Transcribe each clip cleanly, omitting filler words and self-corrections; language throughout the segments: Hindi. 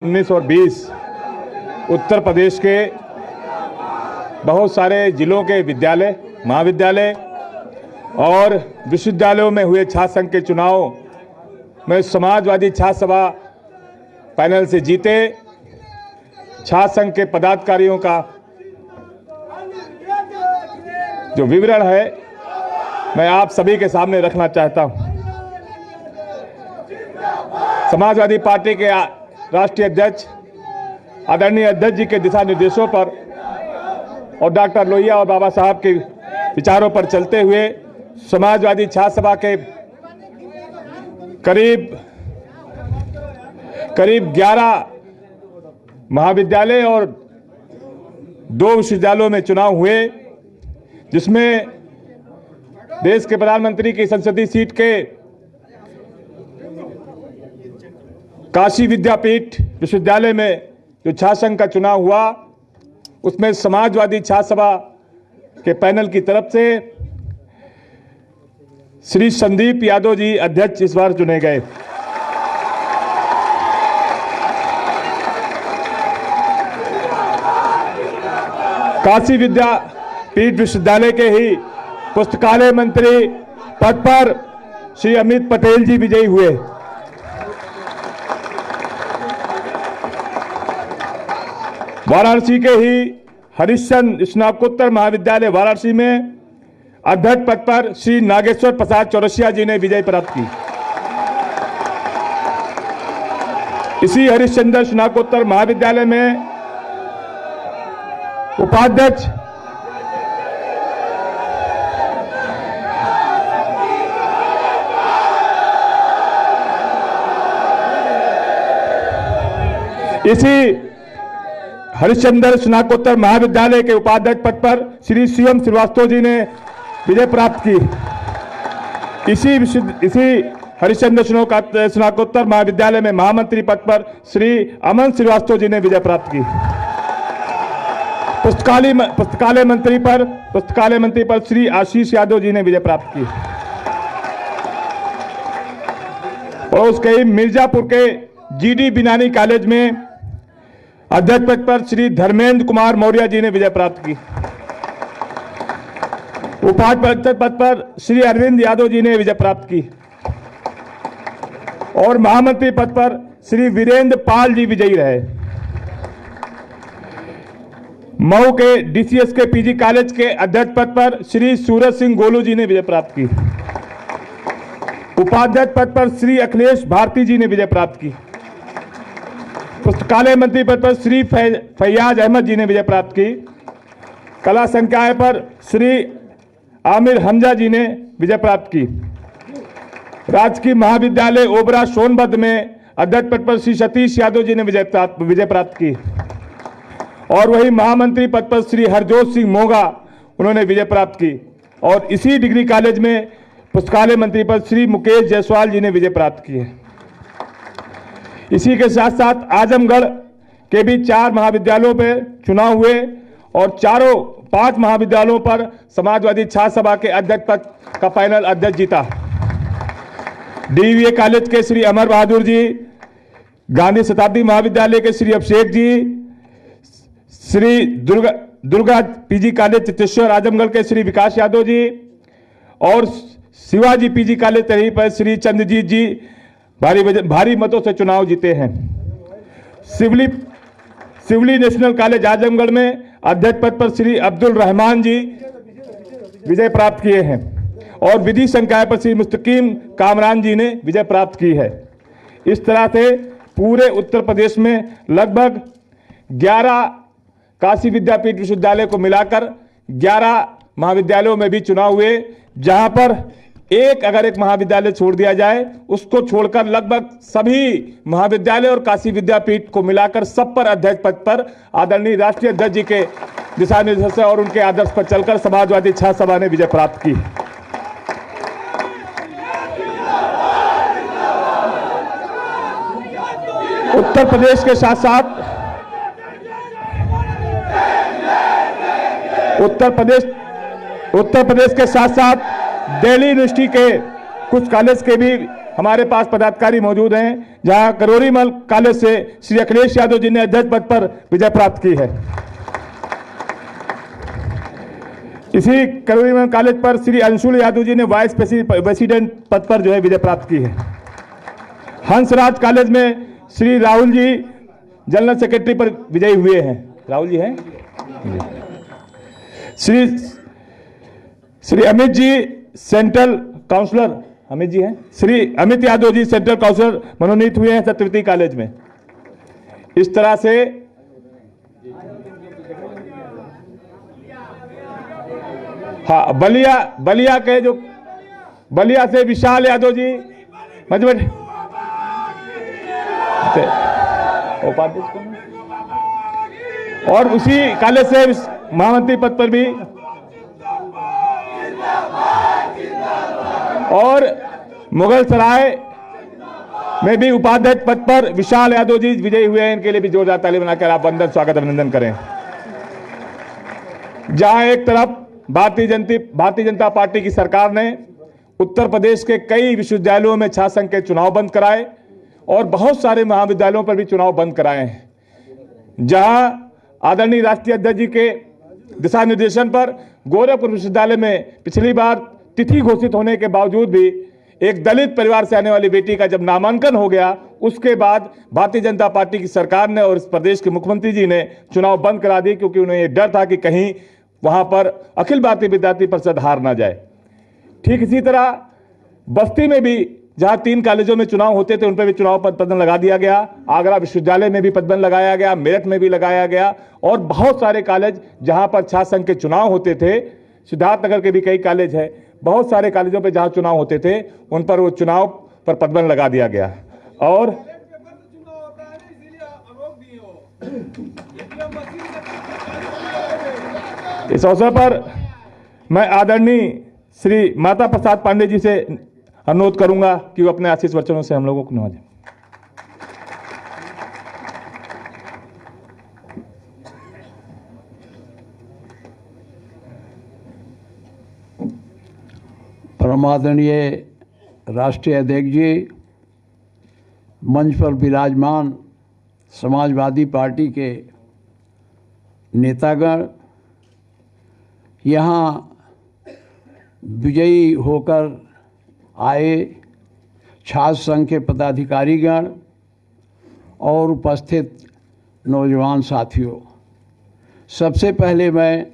1920 उत्तर प्रदेश के बहुत सारे जिलों के विद्यालय, महाविद्यालय और विश्वविद्यालयों में हुए छात्र संघ के चुनाव में समाजवादी छात्र सभा पैनल से जीते छात्र संघ के पदाधिकारियों का जो विवरण है मैं आप सभी के सामने रखना चाहता हूं। समाजवादी पार्टी के राष्ट्रीय अध्यक्ष आदरणीय अध्यक्ष जी के दिशा निर्देशों पर और डॉक्टर लोहिया और बाबा साहब के विचारों पर चलते हुए समाजवादी छात्र सभा के करीब 11 महाविद्यालय और 2 विश्वविद्यालयों में चुनाव हुए, जिसमें देश के प्रधानमंत्री की संसदीय सीट के काशी विद्यापीठ विश्वविद्यालय में जो छात्र संघ का चुनाव हुआ, उसमें समाजवादी छात्र सभा के पैनल की तरफ से श्री संदीप यादव जी अध्यक्ष इस बार चुने गए। काशी विद्यापीठ विश्वविद्यालय के ही पुस्तकालय मंत्री पद पर श्री अमित पटेल जी विजयी हुए। वाराणसी के ही हरिश्चंद्र स्नातकोत्तर महाविद्यालय वाराणसी में अध्यक्ष पद पर श्री नागेश्वर प्रसाद चौरसिया जी ने विजय प्राप्त की। इसी हरिश्चंद्र स्नातकोत्तर महाविद्यालय में उपाध्यक्ष इसी हरिश्चंद्र स्नातकोत्तर महाविद्यालय के उपाध्यक्ष पद पर श्री सीएम श्रीवास्तव जी ने विजय प्राप्त की। इसी हरिश्चंद्र स्नातकोत्तर महाविद्यालय में महामंत्री पद पर श्री अमन श्रीवास्तव जी ने विजय प्राप्त की। पुस्तकालय मंत्री पर श्री आशीष यादव जी ने विजय प्राप्त की। और उसके ही मिर्जापुर के जीडी बिनानी कॉलेज में अध्यक्ष पद पर श्री धर्मेंद्र कुमार मौर्य जी ने विजय प्राप्त की। उपाध्यक्ष पद पर श्री अरविंद यादव जी ने विजय प्राप्त की और महामंत्री पद पर श्री वीरेंद्र पाल जी विजयी रहे। मऊ के डीसीएस के पीजी कॉलेज के अध्यक्ष पद पर श्री सूरज सिंह गोलू जी ने विजय प्राप्त की। उपाध्यक्ष पद पर श्री अखिलेश भारती जी ने विजय प्राप्त की। पुस्तकालय मंत्री पद पर श्री फैयाज अहमद जी ने विजय प्राप्त की। कला संकाय पर श्री आमिर हमजा जी ने विजय प्राप्त की। राजकीय महाविद्यालय ओबरा सोनभद्र में अध्यक्ष पद पर श्री सतीश यादव जी ने विजय प्राप्त की। और वही महामंत्री पद पर श्री हरजोत सिंह मोगा उन्होंने विजय प्राप्त की। और इसी डिग्री कॉलेज में पुस्तकालय मंत्री पद श्री मुकेश जायसवाल जी ने विजय प्राप्त की है। इसी के साथ साथ आजमगढ़ के भी 4 महाविद्यालयों पर चुनाव हुए और 5 महाविद्यालयों पर समाजवादी छात्र सभा के अध्यक्ष पद का पैनल अध्यक्ष जीता। डीवीए कॉलेज के श्री अमर बहादुर जी, गांधी शताब्दी महाविद्यालय के श्री अभिषेक जी, श्री दुर्गा पीजी कॉलेज चित्तेश्वर आजमगढ़ के श्री विकास यादव जी और शिवाजी पीजी कॉलेज तहरी पर श्री चंद्रजीत जी भारी मतों से चुनाव जीते हैं। सिवली नेशनल कॉलेज आजमगढ़ में अध्यक्ष पद पर श्री अब्दुल रहमान जी विजय प्राप्त किए हैं और विधि संकाय पर श्री मुस्तकीम कामरान जी ने विजय प्राप्त की है। इस तरह से पूरे उत्तर प्रदेश में लगभग 11 काशी विद्यापीठ विश्वविद्यालय को मिलाकर 11 महाविद्यालयों में भी चुनाव हुए, जहां पर अगर एक महाविद्यालय छोड़ दिया जाए, उसको छोड़कर लगभग सभी महाविद्यालय और काशी विद्यापीठ को मिलाकर सब पर अध्यक्ष पद पर आदरणीय राष्ट्रीय अध्यक्ष जी के दिशा निर्देश और उनके आदर्श पर चलकर समाजवादी छात्र सभा ने विजय प्राप्त की। उत्तर प्रदेश के साथ साथ दिल्ली यूनिवर्सिटी के कुछ कॉलेज के भी हमारे पास पदाधिकारी मौजूद हैं, जहां करोरीमल कॉलेज से श्री अखिलेश यादव जी ने अध्यक्ष पद पर विजय प्राप्त की है। इसी करोरीमल कॉलेज पर श्री अंशुल यादव जी ने वाइस प्रेसिडेंट पद पर जो है विजय प्राप्त की है। हंसराज कॉलेज में श्री राहुल जी जनरल सेक्रेटरी पर विजयी हुए हैं। राहुल जी हैं। श्री अमित जी सेंट्रल काउंसलर, अमित जी हैं, श्री अमित यादव जी सेंट्रल काउंसलर मनोनीत हुए हैं सत्यवती कॉलेज में। इस तरह से हाँ, बलिया के जो बलिया से विशाल यादव जी मजबूत और उसी कॉलेज से महामंत्री पद पर भी, और मुगल सराय में भी उपाध्यक्ष पद पर विशाल यादव जी विजयी हुए हैं। इनके लिए भी जोरदार ताली बनाकर आप वंदन स्वागत अभिनंदन करें। जहां एक तरफ भारतीय जनता पार्टी की सरकार ने उत्तर प्रदेश के कई विश्वविद्यालयों में छात्र संघ के चुनाव बंद कराए और बहुत सारे महाविद्यालयों पर भी चुनाव बंद कराए हैं, जहां आदरणीय राष्ट्रीय अध्यक्ष जी के दिशा निर्देशन पर गोरखपुर विश्वविद्यालय में पिछली बार तिथि घोषित होने के बावजूद भी एक दलित परिवार से आने वाली बेटी का जब नामांकन हो गया, उसके बाद भारतीय जनता पार्टी की सरकार ने और इस प्रदेश के मुख्यमंत्री जी ने चुनाव बंद करा दिए, क्योंकि उन्हें यह डर था कि कहीं वहां पर अखिल भारतीय विद्यार्थी परिषद हार ना जाए। ठीक इसी तरह बस्ती में भी जहां 3 कॉलेजों में चुनाव होते थे, उन पर भी चुनाव प्रतिबंध लगा दिया गया। आगरा विश्वविद्यालय में भी प्रतिबंध लगाया गया, मेरठ में भी लगाया गया, और बहुत सारे कॉलेज जहां पर छात्र संघ के चुनाव होते थे, सिद्धार्थनगर के भी कई कॉलेज है, बहुत सारे कॉलेजों पर जहां चुनाव होते थे उन पर वो चुनाव पर प्रतिबंध लगा दिया गया। और इस अवसर पर मैं आदरणीय श्री माता प्रसाद पांडे जी से अनुरोध करूंगा कि वो अपने आशीष वचनों से हम लोगों को नवाजें। परमादरणीय राष्ट्रीय अध्यक्ष जी, मंच पर विराजमान समाजवादी पार्टी के नेतागण, यहाँ विजयी होकर आए छात्र संघ के पदाधिकारीगण और उपस्थित नौजवान साथियों, सबसे पहले मैं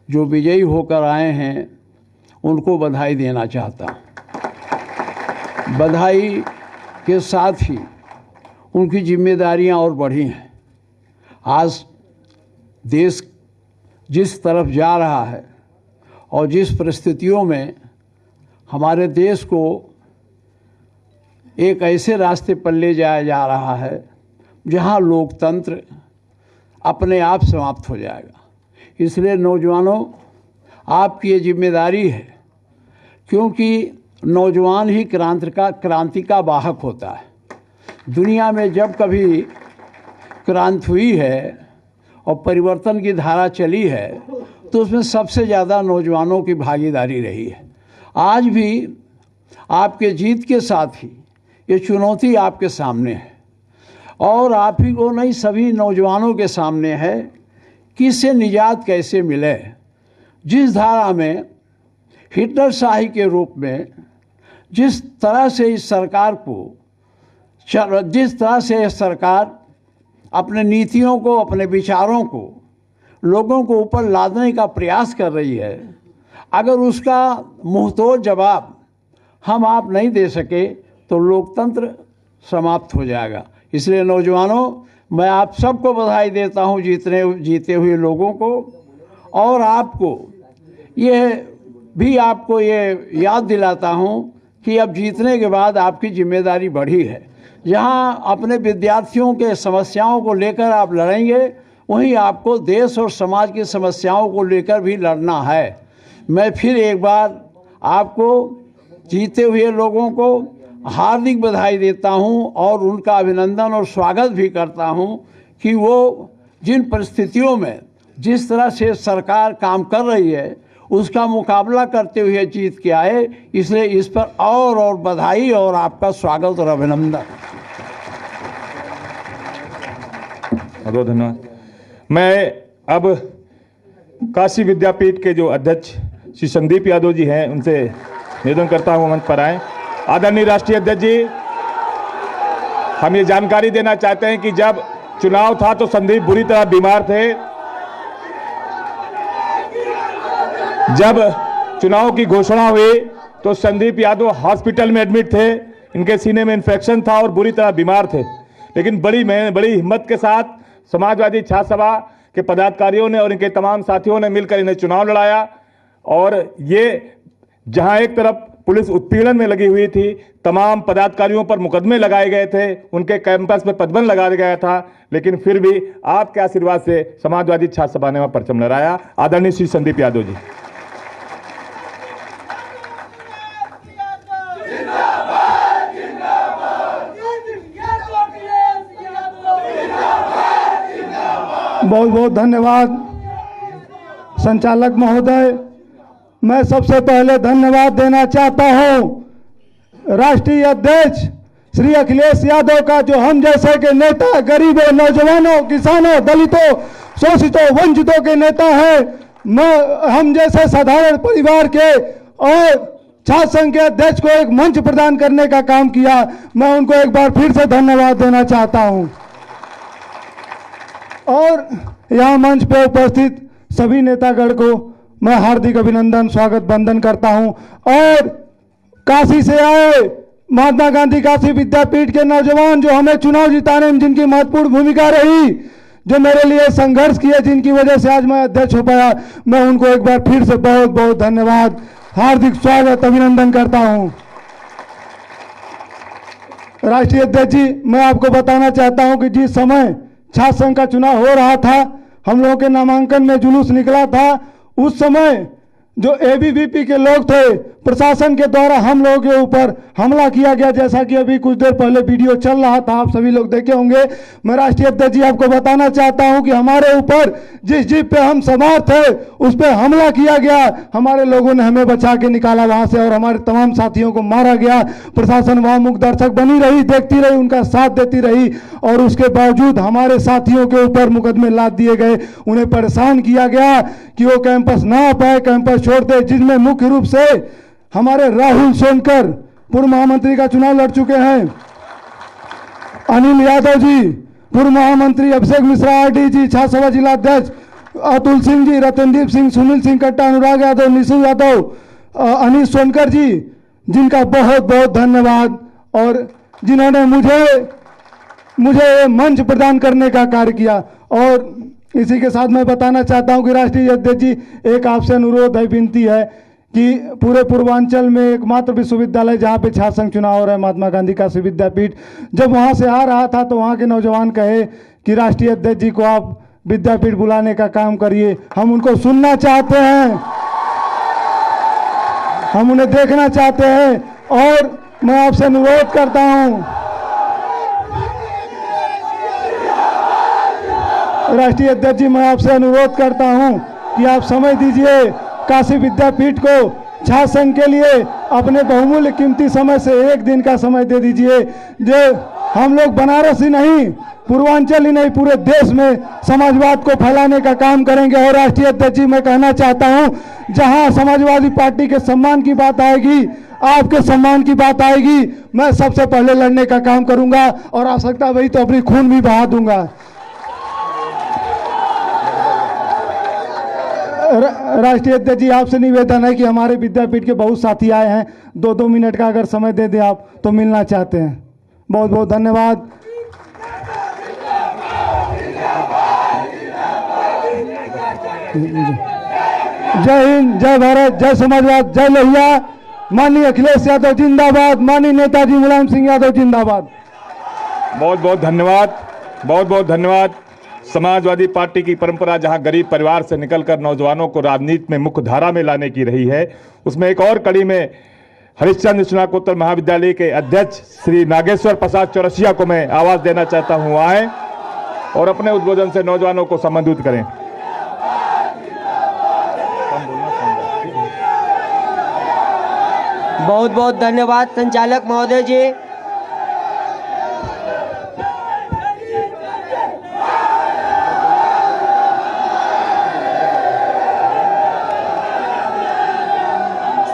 जो विजयी होकर आए हैं उनको बधाई देना चाहता हूँ। बधाई के साथ ही उनकी जिम्मेदारियां और बढ़ी हैं। आज देश जिस तरफ जा रहा है और जिस परिस्थितियों में हमारे देश को एक ऐसे रास्ते पर ले जाया जा रहा है जहां लोकतंत्र अपने आप समाप्त हो जाएगा। इसलिए नौजवानों, आपकी ये जिम्मेदारी है, क्योंकि नौजवान ही क्रांति का वाहक होता है। दुनिया में जब कभी क्रांति हुई है और परिवर्तन की धारा चली है तो उसमें सबसे ज़्यादा नौजवानों की भागीदारी रही है। आज भी आपके जीत के साथ ही ये चुनौती आपके सामने है, और आप ही को नहीं, सभी नौजवानों के सामने है कि इससे निजात कैसे मिले। जिस धारा में हिटलरशाही के रूप में जिस तरह से इस सरकार अपने नीतियों को, अपने विचारों को लोगों को ऊपर लादने का प्रयास कर रही है, अगर उसका मुंहतोड़ जवाब हम आप नहीं दे सके तो लोकतंत्र समाप्त हो जाएगा। इसलिए नौजवानों, मैं आप सबको बधाई देता हूं, जीते हुए लोगों को, और आपको ये याद दिलाता हूं कि अब जीतने के बाद आपकी जिम्मेदारी बढ़ी है। जहां अपने विद्यार्थियों के समस्याओं को लेकर आप लड़ेंगे, वहीं आपको देश और समाज की समस्याओं को लेकर भी लड़ना है। मैं फिर एक बार आपको, जीते हुए लोगों को हार्दिक बधाई देता हूं और उनका अभिनंदन और स्वागत भी करता हूं कि वो जिन परिस्थितियों में जिस तरह से सरकार काम कर रही है उसका मुकाबला करते हुए जीत के आए, इसलिए इस पर और बधाई और आपका स्वागत और अभिनंदन। बहुत धन्यवाद। मैं अब काशी विद्यापीठ के जो अध्यक्ष श्री संदीप यादव जी हैं, उनसे निवेदन करता हूं मंच पर आए। आदरणीय राष्ट्रीय अध्यक्ष जी, हम ये जानकारी देना चाहते हैं कि जब चुनाव था तो संदीप बुरी तरह बीमार थे। जब चुनाव की घोषणा हुई तो संदीप यादव हॉस्पिटल में एडमिट थे, इनके सीने में इन्फेक्शन था और बुरी तरह बीमार थे। लेकिन बड़ी हिम्मत के साथ समाजवादी छात्र सभा के पदाधिकारियों ने और इनके तमाम साथियों ने मिलकर इन्हें चुनाव लड़ाया। और ये जहां एक तरफ पुलिस उत्पीड़न में लगी हुई थी, तमाम पदाधिकारियों पर मुकदमे लगाए गए थे, उनके कैंपस पर प्रतिबंध लगाया गया था, लेकिन फिर भी आपके आशीर्वाद से समाजवादी छात्र सभा ने वहां परचम लहराया। आदरणीय श्री संदीप यादव जी। बहुत बहुत धन्यवाद संचालक महोदय। मैं सबसे पहले धन्यवाद देना चाहता हूं राष्ट्रीय अध्यक्ष श्री अखिलेश यादव का, जो हम जैसे के नेता, गरीबों, नौजवानों, किसानों, दलितों, शोषितों, वंचितों के नेता हैं। हम जैसे साधारण परिवार के और छात्र संघ के अध्यक्ष को एक मंच प्रदान करने का काम किया। मैं उनको एक बार फिर से धन्यवाद देना चाहता हूं। और यहाँ मंच पे उपस्थित सभी नेतागण को मैं हार्दिक अभिनंदन, स्वागत, वंदन करता हूं। और काशी से आए महात्मा गांधी काशी विद्यापीठ के नौजवान, जो हमें चुनाव जिताने में जिनकी महत्वपूर्ण भूमिका रही, जो मेरे लिए संघर्ष किए, जिनकी वजह से आज मैं अध्यक्ष हो पाया, मैं उनको एक बार फिर से बहुत बहुत धन्यवाद, हार्दिक स्वागत, अभिनंदन करता हूं। राष्ट्रीय अध्यक्ष जी, मैं आपको बताना चाहता हूं कि जिस समय छात्र संघ का चुनाव हो रहा था, हम लोगों के नामांकन में जुलूस निकला था, उस समय जो एबीवीपी के लोग थे, प्रशासन के द्वारा हम लोगों के ऊपर हमला किया गया, जैसा कि अभी कुछ देर पहले वीडियो चल रहा था, आप सभी लोग देखे होंगे। मैं राष्ट्रीय अध्यक्ष जी आपको बताना चाहता हूं कि हमारे ऊपर जिस जीप पे हम सवार थे उस पर हमला किया गया, हमारे लोगों ने हमें बचा के निकाला वहां से और हमारे तमाम साथियों को मारा गया। प्रशासन वहां मूक दर्शक बनी रही, देखती रही, उनका साथ देती रही, और उसके बावजूद हमारे साथियों के ऊपर मुकदमे लाद दिए गए, उन्हें परेशान किया गया कि वो कैंपस ना आ पाए, कैंपस छोड़ दे। जिसमें मुख्य रूप से हमारे राहुल सोनकर पूर्व महामंत्री का चुनाव लड़ चुके हैं, अनिल यादव जी पूर्व महामंत्री, अभिषेक मिश्रा आरडीजी, छात्र सभा जिला अध्यक्ष, अतुल सिंह जी, रतनदीप सिंह, सुनील सिंह कट्टा, अनुराग यादव, निशु यादव, अनिल सोनकर जी, जिनका बहुत बहुत धन्यवाद, और जिन्होंने मुझे मंच प्रदान करने का कार्य किया। और इसी के साथ मैं बताना चाहता हूं कि राष्ट्रीय अध्यक्ष जी, एक आपसे अनुरोध है, विनती है कि पूरे पूर्वांचल में एकमात्र विश्वविद्यालय जहां पे छात्र संघ चुनाव हो रहा है, महात्मा गांधी काशी विद्यापीठ, जब वहां से आ रहा था तो वहां के नौजवान कहे कि राष्ट्रीय अध्यक्ष जी को आप विद्यापीठ बुलाने का काम करिए। हम उनको सुनना चाहते हैं, हम उन्हें देखना चाहते हैं, और मैं आपसे अनुरोध करता हूं, राष्ट्रीय अध्यक्ष जी, मैं आपसे अनुरोध करता हूं कि आप समय दीजिए काशी विद्यापीठ को छात्र संघ के लिए, अपने बहुमूल्य कीमती समय से एक दिन का समय दे दीजिए। जो हम लोग बनारस ही नहीं, पूर्वांचल ही नहीं, पूरे देश में समाजवाद को फैलाने का काम करेंगे। और राष्ट्रीय अध्यक्ष जी, मैं कहना चाहता हूं, जहां समाजवादी पार्टी के सम्मान की बात आएगी, आपके सम्मान की बात आएगी, मैं सबसे पहले लड़ने का काम करूंगा, और आवश्यकता वही तो अपनी खून भी बहा दूंगा। राष्ट्रीय अध्यक्ष जी, आपसे निवेदन है कि हमारे विद्यापीठ के बहुत साथी आए हैं, 2-2 मिनट का अगर समय दे दें आप तो मिलना चाहते हैं। बहुत बहुत धन्यवाद। जय हिंद, जय भारत, जय समाजवाद, जय लोहिया। माननीय अखिलेश यादव जिंदाबाद, माननीय नेताजी मुलायम सिंह यादव जिंदाबाद। बहुत बहुत धन्यवाद, बहुत बहुत धन्यवाद। समाजवादी पार्टी की परंपरा जहां गरीब परिवार से निकलकर नौजवानों को राजनीति में मुख्य धारा में लाने की रही है, उसमें एक और कड़ी में हरिश्चंद्र स्नातकोत्तर महाविद्यालय के अध्यक्ष श्री नागेश्वर प्रसाद चौरसिया को मैं आवाज देना चाहता हूं, आए और अपने उद्बोधन से नौजवानों को संबोधित करें। बहुत बहुत धन्यवाद संचालक महोदय जी।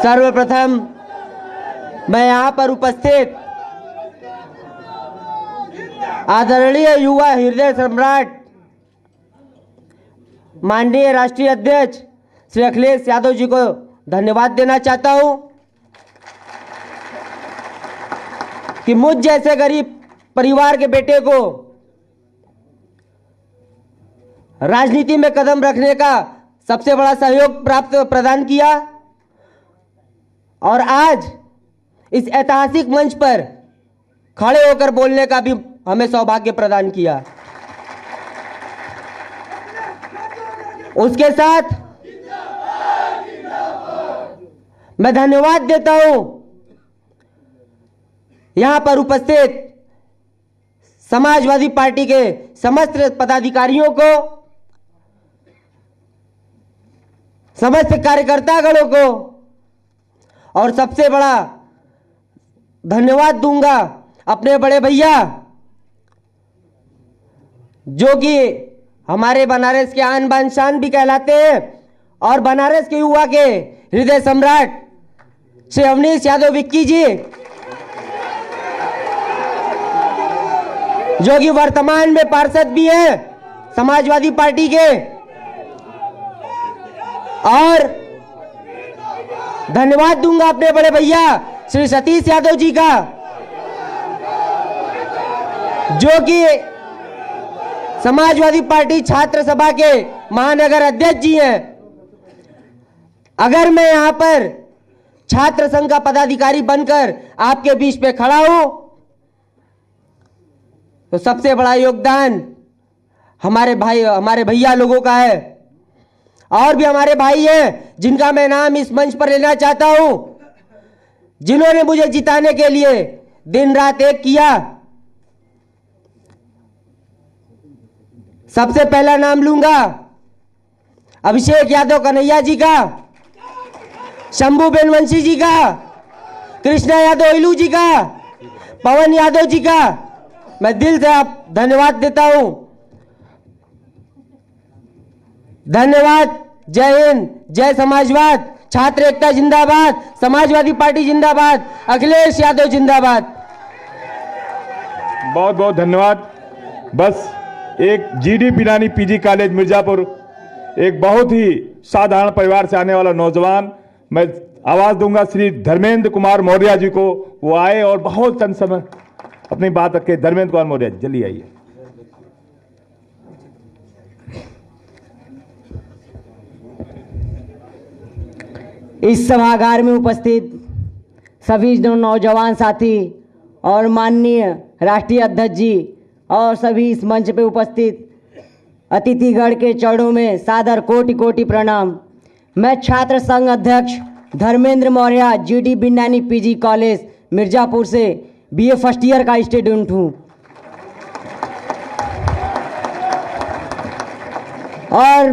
सर्वप्रथम मैं यहाँ पर उपस्थित आदरणीय युवा हृदय सम्राट माननीय राष्ट्रीय अध्यक्ष श्री अखिलेश यादव जी को धन्यवाद देना चाहता हूँ कि मुझ जैसे गरीब परिवार के बेटे को राजनीति में कदम रखने का सबसे बड़ा सहयोग प्रदान किया और आज इस ऐतिहासिक मंच पर खड़े होकर बोलने का भी हमें सौभाग्य प्रदान किया। उसके साथ मैं धन्यवाद देता हूं यहां पर उपस्थित समाजवादी पार्टी के समस्त पदाधिकारियों को, समस्त कार्यकर्तागणों को, और सबसे बड़ा धन्यवाद दूंगा अपने बड़े भैया जो कि हमारे बनारस के आन बान शान भी कहलाते हैं और बनारस के युवा के हृदय सम्राट श्री अवनीश यादव विक्की जी, जो कि वर्तमान में पार्षद भी हैं समाजवादी पार्टी के, और धन्यवाद दूंगा अपने बड़े भैया श्री सतीश यादव जी का, जो कि समाजवादी पार्टी छात्र सभा के महानगर अध्यक्ष जी हैं। अगर मैं यहां पर छात्र संघ का पदाधिकारी बनकर आपके बीच पे खड़ा हूं तो सबसे बड़ा योगदान हमारे भैया लोगों का है। और भी हमारे भाई हैं जिनका मैं नाम इस मंच पर लेना चाहता हूं, जिन्होंने मुझे जिताने के लिए दिन रात एक किया। सबसे पहला नाम लूंगा अभिषेक यादव कन्हैया जी का, शंभू बेनवंशी जी का, कृष्णा यादव इलू जी का, पवन यादव जी का मैं दिल से आप धन्यवाद देता हूं। धन्यवाद। जय हिंद, जय समाजवाद, छात्र एकता जिंदाबाद, समाजवादी पार्टी जिंदाबाद, अखिलेश यादव जिंदाबाद। बहुत बहुत धन्यवाद। बस एक GD Pilani PG college Mirzapur, एक बहुत ही साधारण परिवार से आने वाला नौजवान, मैं आवाज दूंगा श्री धर्मेंद्र कुमार मौर्य जी को। वो आए और बहुत चंद समय अपनी बात रखे। धर्मेंद्र कुमार मौर्य जी जल्दी आइए। इस सभागार में उपस्थित सभी नौजवान साथी और माननीय राष्ट्रीय अध्यक्ष जी और सभी इस मंच पे उपस्थित अतिथिगण के चरणों में सादर कोटि कोटि प्रणाम। मैं छात्र संघ अध्यक्ष Dharmendra Maurya GD Binnani PG college Mirzapur से बीए फर्स्ट ईयर का स्टूडेंट हूँ और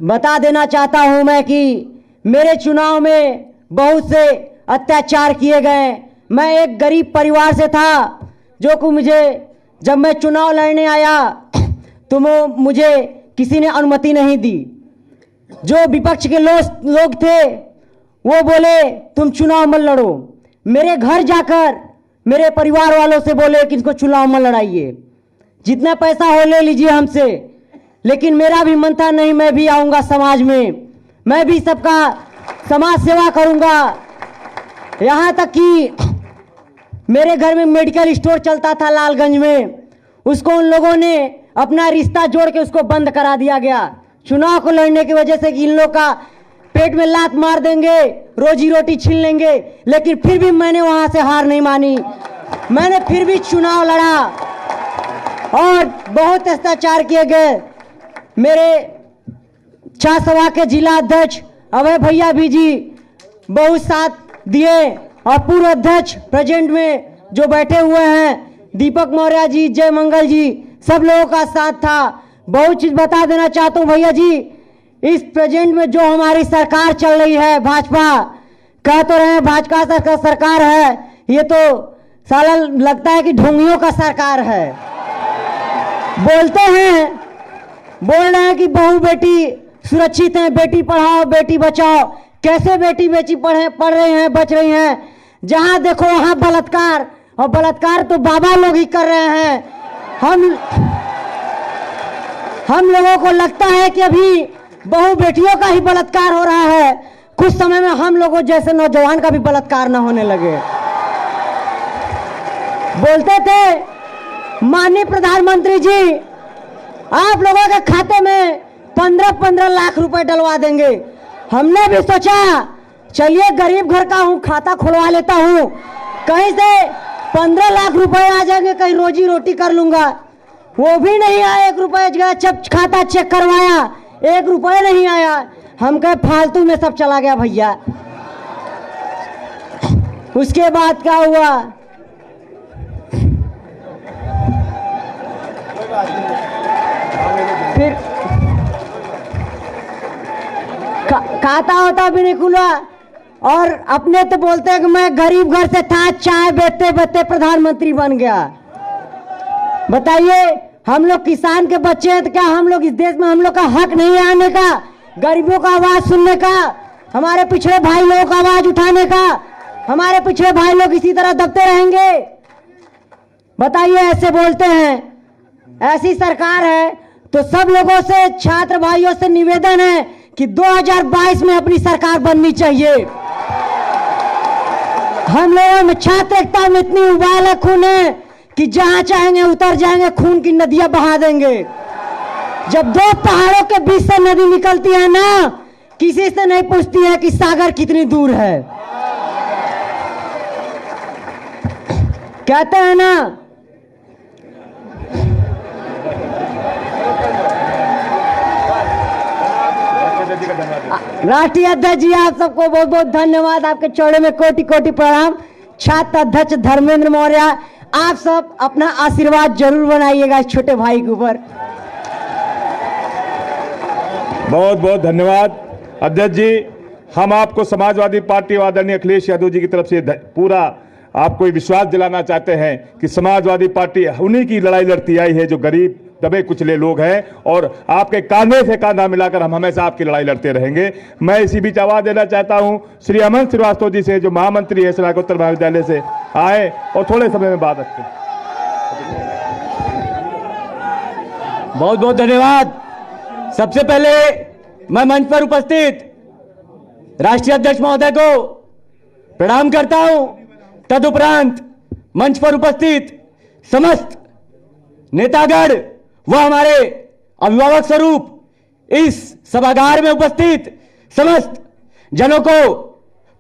बता देना चाहता हूँ मैं कि मेरे चुनाव में बहुत से अत्याचार किए गए। मैं एक गरीब परिवार से था जो कि मुझे जब मैं चुनाव लड़ने आया तो मुझे किसी ने अनुमति नहीं दी। जो विपक्ष के लोग थे वो बोले तुम चुनाव मत लड़ो। मेरे घर जाकर मेरे परिवार वालों से बोले कि इसको चुनाव मत लड़ाइए, जितना पैसा हो ले लीजिए हमसे। लेकिन मेरा भी मन था नहीं, मैं भी आऊँगा समाज में, मैं भी सबका समाज सेवा करूँगा। यहाँ तक कि मेरे घर में मेडिकल स्टोर चलता था लालगंज में, उसको उन लोगों ने अपना रिश्ता जोड़ के उसको बंद करा दिया गया चुनाव को लड़ने की वजह से कि इन लोग का पेट में लात मार देंगे, रोजी रोटी छीन लेंगे। लेकिन फिर भी मैंने वहाँ से हार नहीं मानी, मैंने फिर भी चुनाव लड़ा और बहुत अत्याचार किए गए। मेरे छात्र सभा के जिला अध्यक्ष अभय भैया भी जी बहुत साथ दिए और पूर्व अध्यक्ष प्रेजेंट में जो बैठे हुए हैं दीपक मौर्य जी, जय मंगल जी, सब लोगों का साथ था। बहुत चीज बता देना चाहता हूँ भैया जी, इस प्रेजेंट में जो हमारी सरकार चल रही है भाजपा, कह तो रहे हैं भाजपा का सरकार है, ये तो साला लगता है कि ढोंगियों का सरकार है। बोल रहे हैं कि बहू बेटी सुरक्षित है, बेटी पढ़ाओ बेटी बचाओ। कैसे बेटी बेटी पढ़ रही हैं, बच रही हैं? जहां देखो वहां बलात्कार, और बलात्कार तो बाबा लोग ही कर रहे हैं। हम लोगों को लगता है कि अभी बहू बेटियों का ही बलात्कार हो रहा है, कुछ समय में हम लोगों जैसे नौजवान का भी बलात्कार न होने लगे। बोलते थे माननीय प्रधानमंत्री जी आप लोगों के खाते में 15-15 लाख रुपए डलवा देंगे। हमने भी सोचा चलिए गरीब घर का हूं, खाता खुलवा लेता हूं, कहीं से 15 लाख रुपए आ जाएंगे, कहीं रोजी रोटी कर लूंगा। वो भी नहीं आया, 1 रुपए जब खाता चेक करवाया 1 रुपए नहीं आया। हम कहे फालतू में सब चला गया भैया। उसके बाद क्या हुआ, फिर खाता होता भी नहीं खुला, और अपने तो बोलते हैं कि मैं गरीब घर से था, चाय बेचते बेचते प्रधानमंत्री बन गया। बताइए हम लोग किसान के बच्चे हैं तो क्या हम लोग इस देश में हम लोग का हक नहीं है आने का, गरीबों का आवाज सुनने का, हमारे पिछड़े भाई लोगों का आवाज उठाने का? हमारे पिछड़े भाई लोग इसी तरह दबते रहेंगे? बताइए, ऐसे बोलते हैं। ऐसी सरकार है तो सब लोगों से, छात्र भाइयों से निवेदन है कि 2022 में अपनी सरकार बननी चाहिए। हम लोगों में छात्र एकता में इतनी उबाल है, खून है कि जहां चाहेंगे उतर जाएंगे, खून की नदियां बहा देंगे। जब 2 पहाड़ों के बीच से नदी निकलती है ना, किसी से नहीं पूछती है कि सागर कितनी दूर है। कहते हैं ना, राष्ट्रीय अध्यक्ष जी आप सबको बहुत बहुत धन्यवाद, आपके चौड़े में कोटि कोटि प्रणाम। छात्र अध्यक्ष धर्मेंद्र मौर्य, आप सब अपना आशीर्वाद जरूर बनाइएगा इस छोटे भाई के ऊपर। बहुत बहुत धन्यवाद अध्यक्ष जी। हम आपको समाजवादी पार्टी व आदरणीय अखिलेश यादव जी की तरफ से पूरा आपको विश्वास दिलाना चाहते हैं कि समाजवादी पार्टी उन्हीं की लड़ाई लड़ती आई है जो गरीब दबे कुचले लोग हैं, और आपके कांधे से कांधा मिलाकर हम हमेशा आपकी लड़ाई लड़ते रहेंगे। मैं इसी बीच आवाज देना चाहता हूं श्री अमन श्रीवास्तव जी से, जो महामंत्री है स्नातकोत्तर महाविद्यालय से, आए और थोड़े समय में बात रखें। बहुत बहुत धन्यवाद। सबसे पहले मैं मंच पर उपस्थित राष्ट्रीय अध्यक्ष महोदय को प्रणाम करता हूं। तदुपरांत मंच पर उपस्थित समस्त नेतागण व हमारे अभिभावक स्वरूप इस सभागार में उपस्थित समस्त जनों को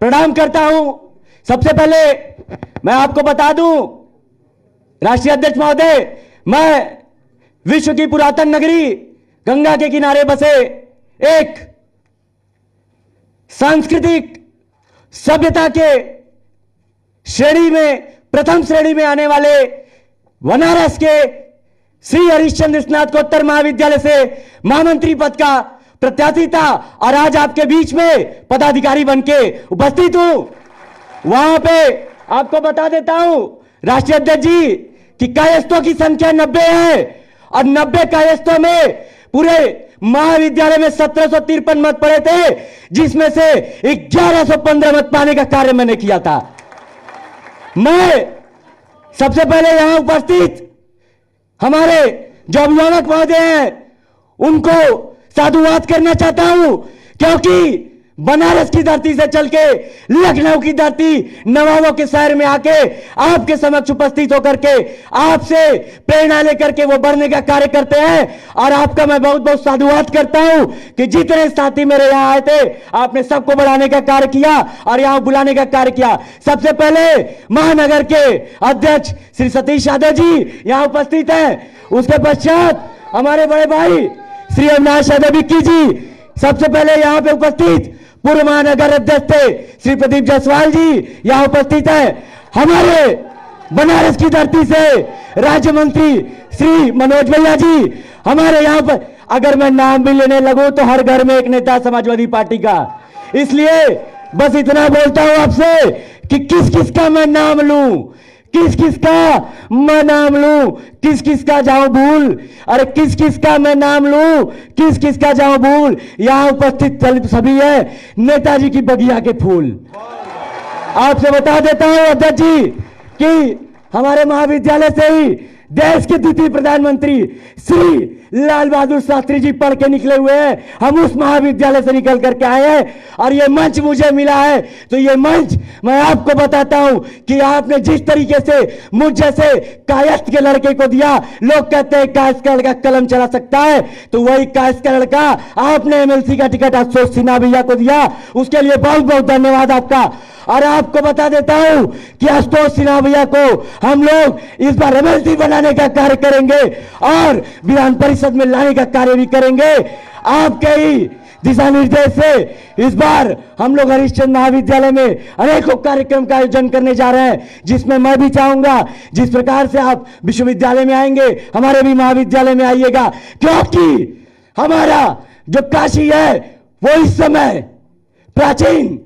प्रणाम करता हूं। सबसे पहले मैं आपको बता दूं राष्ट्रीय अध्यक्ष महोदय, मैं विश्व की पुरातन नगरी गंगा के किनारे बसे एक सांस्कृतिक सभ्यता के श्रेणी में, प्रथम श्रेणी में आने वाले बनारस के श्री हरिश्चंद्र स्नातकोत्तर महाविद्यालय से महामंत्री पद का प्रत्याशी था, और आज आपके बीच में पदाधिकारी बनके उपस्थित हूं। वहां पे आपको बता देता हूं राष्ट्रीय अध्यक्ष जी कि कायस्थों की संख्या 90 है, और 90 कायस्थों में पूरे महाविद्यालय में 1753 मत पड़े थे, जिसमें से 1115 मत पाने का कार्य मैंने किया था। मैं सबसे पहले यहां उपस्थित हमारे जो अभिभावक महोदय हैं उनको साधुवाद करना चाहता हूं, क्योंकि बनारस की धरती से चल के लखनऊ की धरती, नवाबों के शहर में आके आपके समक्ष उपस्थित होकर के आपसे प्रेरणा लेकर के वो बढ़ने का कार्य करते हैं। और आपका मैं बहुत बहुत साधुवाद करता हूं कि जितने साथी मेरे यहाँ आए थे आपने सबको बढ़ाने का कार्य किया और यहाँ बुलाने का कार्य किया। सबसे पहले महानगर के अध्यक्ष श्री सतीश यादव जी यहाँ उपस्थित हैं। उसके पश्चात हमारे बड़े भाई श्री अविनाश यादव विक्की जी सबसे पहले यहाँ पे उपस्थित पूर्व महानगर अध्यक्ष थे श्री प्रदीप जायसवाल जी यहाँ उपस्थित है। हमारे बनारस की धरती से राज्य मंत्री श्री मनोज भैया जी हमारे यहाँ पर, अगर मैं नाम भी लेने लगूं तो हर घर में एक नेता समाजवादी पार्टी का, इसलिए बस इतना बोलता हूं आपसे कि किस किस का मैं नाम लूं, किस किस का मैं नाम लूं, किस किस का जाऊं भूल, अरे किस किस का मैं नाम लूं, किस किस का जाऊं भूल। यहां उपस्थित सभी है नेताजी की बगिया के फूल। आपसे बता देता हूं अध्यक्ष जी कि हमारे महाविद्यालय से ही देश के द्वितीय प्रधानमंत्री श्री लाल बहादुर शास्त्री जी पढ़ के निकले हुए हैं। हम उस महाविद्यालय से निकल करके आए हैं और ये मंच मुझे मिला है। तो ये मंच मैं आपको बताता हूं कि आपने जिस तरीके से मुझ जैसे कायस्थ के लड़के को दिया, लोग कहते हैं कायस्थ का लड़का कलम चला सकता है, तो वही कायस्थ का लड़का आपने एमएलसी का टिकट आशुतोष सिन्हा भैया को दिया, उसके लिए बहुत बहुत धन्यवाद आपका। और आपको बता देता हूं कि आशुतोष सिन्हा भैया को हम लोग इस बार एमएलसी बनाने का कार्य करेंगे और विधान परिषद में लाने का कार्य भी करेंगे। आपके ही दिशा निर्देश से इस बार हम लोग हरिश्चंद्र महाविद्यालय में अनेकों कार्यक्रम का आयोजन करने जा रहे हैं, जिसमें मैं भी चाहूंगा जिस प्रकार से आप विश्वविद्यालय में आएंगे हमारे भी महाविद्यालय में आइएगा, क्योंकि हमारा जो काशी है वो इस समय प्राचीन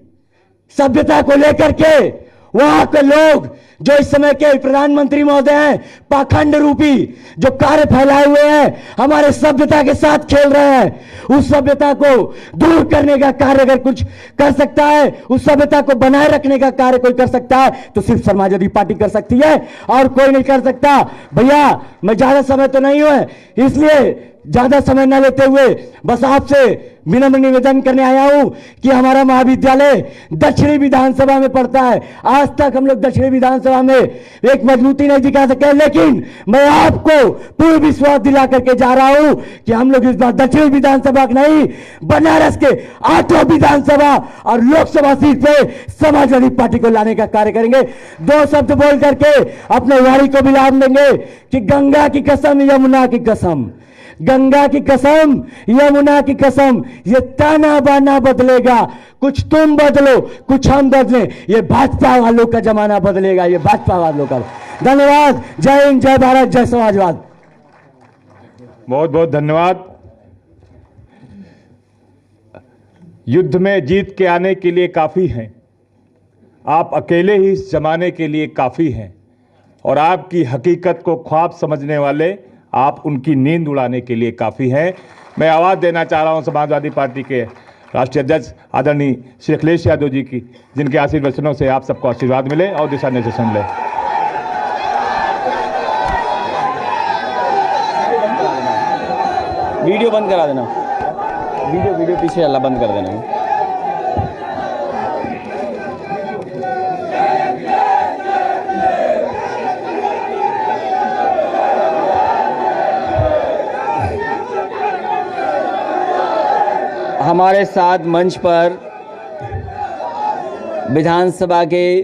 सभ्यता को लेकर के वहां के लोग जो इस समय के प्रधानमंत्री महोदय हैं पाखंड रूपी जो कार्य फैलाए हुए हैं, हमारे सभ्यता के साथ खेल रहे हैं। उस सभ्यता को दूर करने का कार्य अगर कुछ कर सकता है, उस सभ्यता को बनाए रखने का कार्य कोई कर सकता है तो सिर्फ समाजवादी पार्टी कर सकती है और कोई नहीं कर सकता। भैया मैं ज्यादा समय तो नहीं हुआ, इसलिए ज्यादा समय न लेते हुए बस आपसे विनम्र निवेदन करने आया हूं कि हमारा महाविद्यालय दक्षिणी विधानसभा में पड़ता है। आज तक हम लोग दक्षिणी विधानसभा में एक मजबूती नहीं दिखा सके, लेकिन मैं आपको पूर्ण विश्वास दिला करके जा रहा हूं कि हम लोग इस बार दक्षिणी विधानसभा नहीं बनारस के 8 विधानसभा और लोकसभा सीट पे समाजवादी पार्टी को लाने का कार्य करेंगे। 2 शब्द बोल करके अपने वारी को विराम देंगे कि गंगा की कसम यमुना की कसम, गंगा की कसम यमुना की कसम, ये ताना बाना बदलेगा, कुछ तुम बदलो कुछ हम बदले, ये भाजपा वालों का जमाना बदलेगा, ये भाजपा वालों का। धन्यवाद। जय हिंद, जय भारत, जय समाजवाद। बहुत बहुत धन्यवाद। युद्ध में जीत के आने के लिए काफी हैं, आप अकेले ही इस जमाने के लिए काफी हैं, और आपकी हकीकत को ख्वाब समझने वाले आप उनकी नींद उड़ाने के लिए काफ़ी हैं। मैं आवाज़ देना चाह रहा हूं समाजवादी पार्टी के राष्ट्रीय अध्यक्ष आदरणीय श्री अखिलेश यादव जी की, जिनके आशीर्वचनों से आप सबको आशीर्वाद मिले और दिशा निर्देशन मिले। वीडियो बंद करा देना, वीडियो पीछे अल्लाह बंद कर देना। हमारे साथ मंच पर विधानसभा के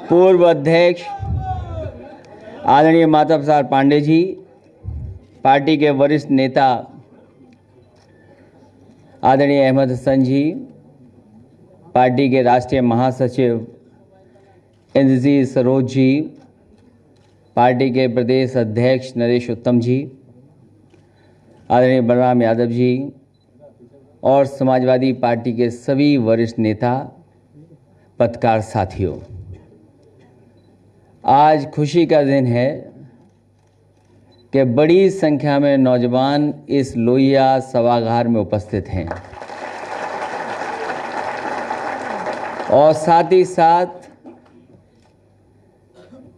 पूर्व अध्यक्ष आदरणीय माता प्रसाद पांडे जी, पार्टी के वरिष्ठ नेता आदरणीय अहमद हसन जी, पार्टी के राष्ट्रीय महासचिव इंद्रजीत सरोज जी, पार्टी के प्रदेश अध्यक्ष नरेश उत्तम जी, आदरणीय बलराम यादव जी और समाजवादी पार्टी के सभी वरिष्ठ नेता, पत्रकार साथियों, आज खुशी का दिन है कि बड़ी संख्या में नौजवान इस लोहिया सभागार में उपस्थित हैं और साथ ही साथ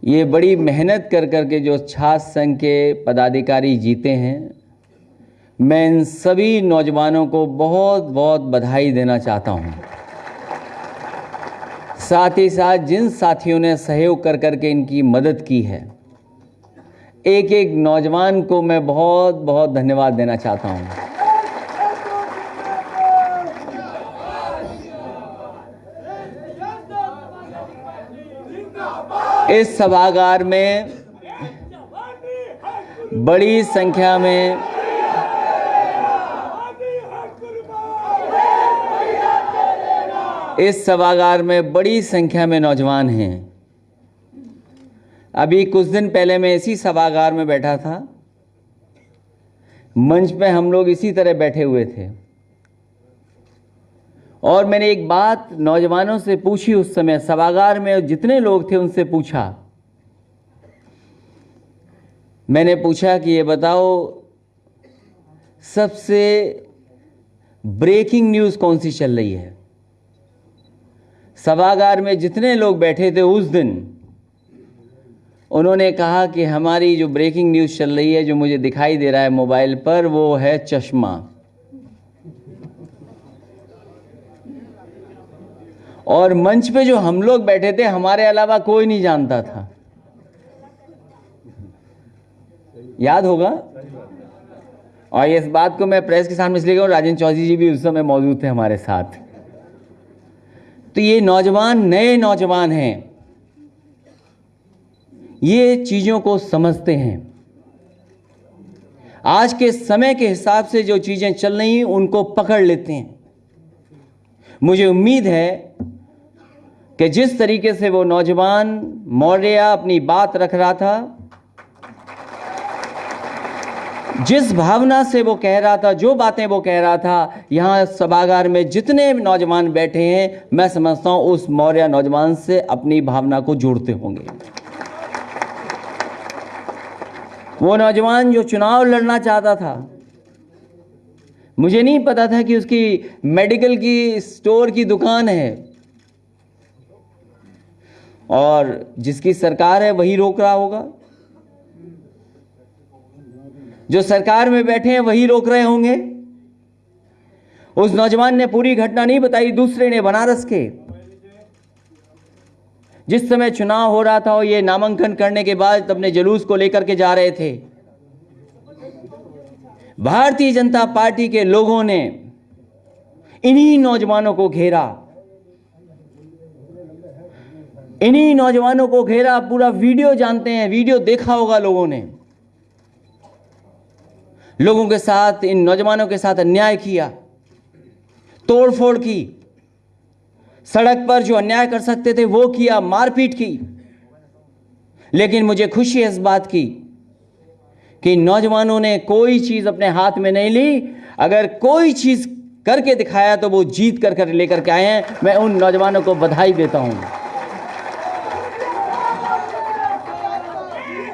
ये बड़ी मेहनत कर के जो छात्र संघ के पदाधिकारी जीते हैं, मैं इन सभी नौजवानों को बहुत बहुत बधाई देना चाहता हूं। साथ ही साथ जिन साथियों ने सहयोग कर के इनकी मदद की है, एक एक नौजवान को मैं बहुत बहुत धन्यवाद देना चाहता हूं। इस सभागार में बड़ी संख्या में इस सभागार में बड़ी संख्या में नौजवान हैं। अभी कुछ दिन पहले मैं इसी सभागार में बैठा था, मंच पे हम लोग इसी तरह बैठे हुए थे और मैंने एक बात नौजवानों से पूछी, उस समय सभागार में जितने लोग थे उनसे पूछा, मैंने पूछा कि ये बताओ सबसे ब्रेकिंग न्यूज़ कौन सी चल रही है। सभागार में जितने लोग बैठे थे उस दिन, उन्होंने कहा कि हमारी जो ब्रेकिंग न्यूज़ चल रही है, जो मुझे दिखाई दे रहा है मोबाइल पर, वो है चश्मा। और मंच पे जो हम लोग बैठे थे, हमारे अलावा कोई नहीं जानता था। याद होगा। और इस बात को मैं प्रेस के सामने इसलिए कहूं, राजेंद्र चौधरी जी भी उस समय मौजूद थे हमारे साथ। तो ये नौजवान, नए नौजवान हैं, ये चीजों को समझते हैं। आज के समय के हिसाब से जो चीजें चल रही हैं उनको पकड़ लेते हैं। मुझे उम्मीद है कि जिस तरीके से वो नौजवान मौर्य अपनी बात रख रहा था, जिस भावना से वो कह रहा था, जो बातें वो कह रहा था, यहां सभागार में जितने नौजवान बैठे हैं, मैं समझता हूं उस मौर्य नौजवान से अपनी भावना को जोड़ते होंगे। वो नौजवान जो चुनाव लड़ना चाहता था, मुझे नहीं पता था कि उसकी मेडिकल की स्टोर की दुकान है और जिसकी सरकार है वही रोक रहा होगा। जो सरकार में बैठे हैं वही रोक रहे होंगे। उस नौजवान ने पूरी घटना नहीं बताई, दूसरे ने, बनारस के, जिस समय चुनाव हो रहा था और ये नामांकन करने के बाद अपने जुलूस को लेकर के जा रहे थे, भारतीय जनता पार्टी के लोगों ने इन्हीं नौजवानों को घेरा, इन्हीं नौजवानों को घेरा। पूरा वीडियो जानते हैं, वीडियो देखा होगा लोगों ने। लोगों के साथ, इन नौजवानों के साथ अन्याय किया, तोड़फोड़ की, सड़क पर जो अन्याय कर सकते थे वो किया, मारपीट की। लेकिन मुझे खुशी है इस बात की कि नौजवानों ने कोई चीज अपने हाथ में नहीं ली। अगर कोई चीज करके दिखाया तो वो जीत कर लेकर के आए हैं। मैं उन नौजवानों को बधाई देता हूं।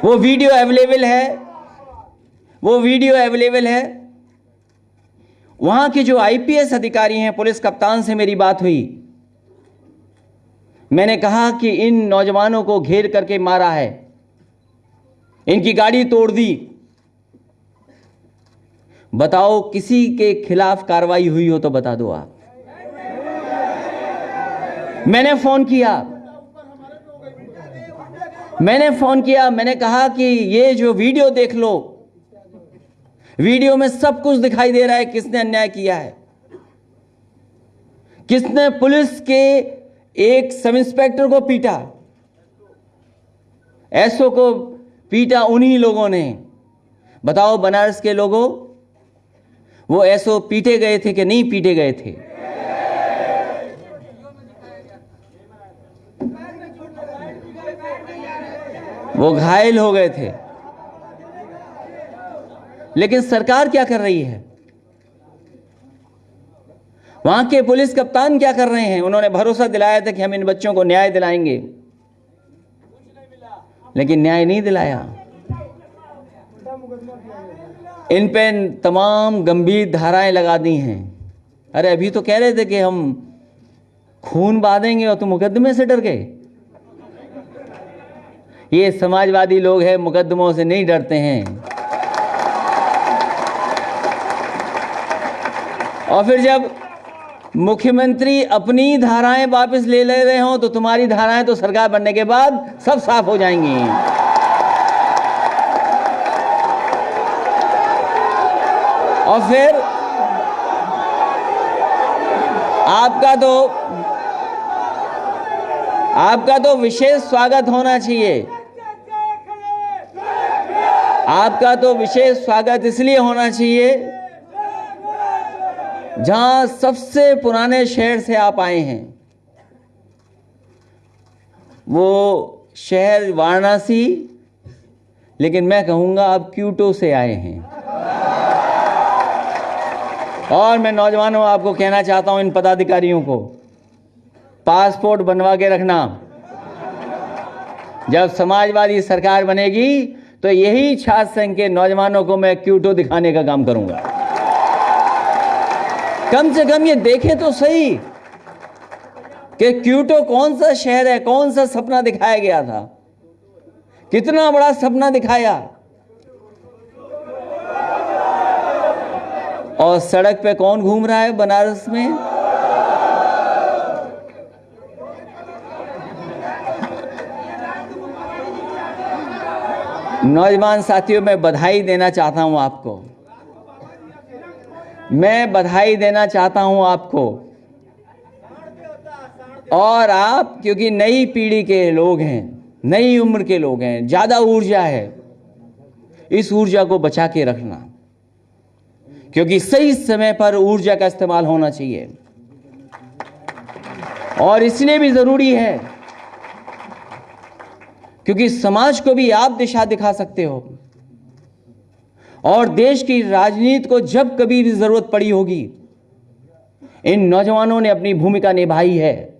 वो वीडियो अवेलेबल है, वो वीडियो अवेलेबल है। वहां के जो आईपीएस अधिकारी हैं, पुलिस कप्तान से मेरी बात हुई। मैंने कहा कि इन नौजवानों को घेर करके मारा है, इनकी गाड़ी तोड़ दी। बताओ किसी के खिलाफ कार्रवाई हुई हो तो बता दो आप। मैंने फोन किया, मैंने कहा कि ये जो वीडियो देख लो, वीडियो में सब कुछ दिखाई दे रहा है, किसने अन्याय किया है, किसने पुलिस के एक सब इंस्पेक्टर को पीटा, एसओ को पीटा, उन्हीं लोगों ने। बताओ बनारस के लोगों, वो एसओ पीटे गए थे कि नहीं पीटे गए थे? वो घायल हो गए थे। लेकिन सरकार क्या कर रही है? वहां के पुलिस कप्तान क्या कर रहे हैं? उन्होंने भरोसा दिलाया था कि हम इन बच्चों को न्याय दिलाएंगे, लेकिन न्याय नहीं दिलाया। इन पे तमाम गंभीर धाराएं लगा दी हैं। अरे अभी तो कह रहे थे कि हम खून बहाएंगे और तुम मुकदमे से डर गए। ये समाजवादी लोग हैं, मुकदमों से नहीं डरते हैं। और फिर जब मुख्यमंत्री अपनी धाराएं वापस ले रहे हो तो तुम्हारी धाराएं तो सरकार बनने के बाद सब साफ हो जाएंगी। और फिर आपका तो विशेष स्वागत होना चाहिए। आपका तो विशेष स्वागत इसलिए होना चाहिए जहां सबसे पुराने शहर से आप आए हैं। वो शहर वाराणसी, लेकिन मैं कहूंगा आप क्यूटो से आए हैं। और मैं नौजवानों आपको कहना चाहता हूं, इन पदाधिकारियों को, पासपोर्ट बनवा के रखना। जब समाजवादी सरकार बनेगी तो यही छात्र संघ के नौजवानों को मैं क्यूटो दिखाने का काम करूंगा। कम से कम ये देखें तो सही कि क्यूटो कौन सा शहर है, कौन सा सपना दिखाया गया था, कितना बड़ा सपना दिखाया, और सड़क पे कौन घूम रहा है बनारस में? नौजवान साथियों, मैं बधाई देना चाहता हूं आपको, मैं बधाई देना चाहता हूं आपको। और आप क्योंकि नई पीढ़ी के लोग हैं, नई उम्र के लोग हैं, ज्यादा ऊर्जा है, इस ऊर्जा को बचा के रखना, क्योंकि सही समय पर ऊर्जा का इस्तेमाल होना चाहिए। और इसलिए भी जरूरी है क्योंकि समाज को भी आप दिशा दिखा सकते हो, और देश की राजनीति को जब कभी भी जरूरत पड़ी होगी, इन नौजवानों ने अपनी भूमिका निभाई है।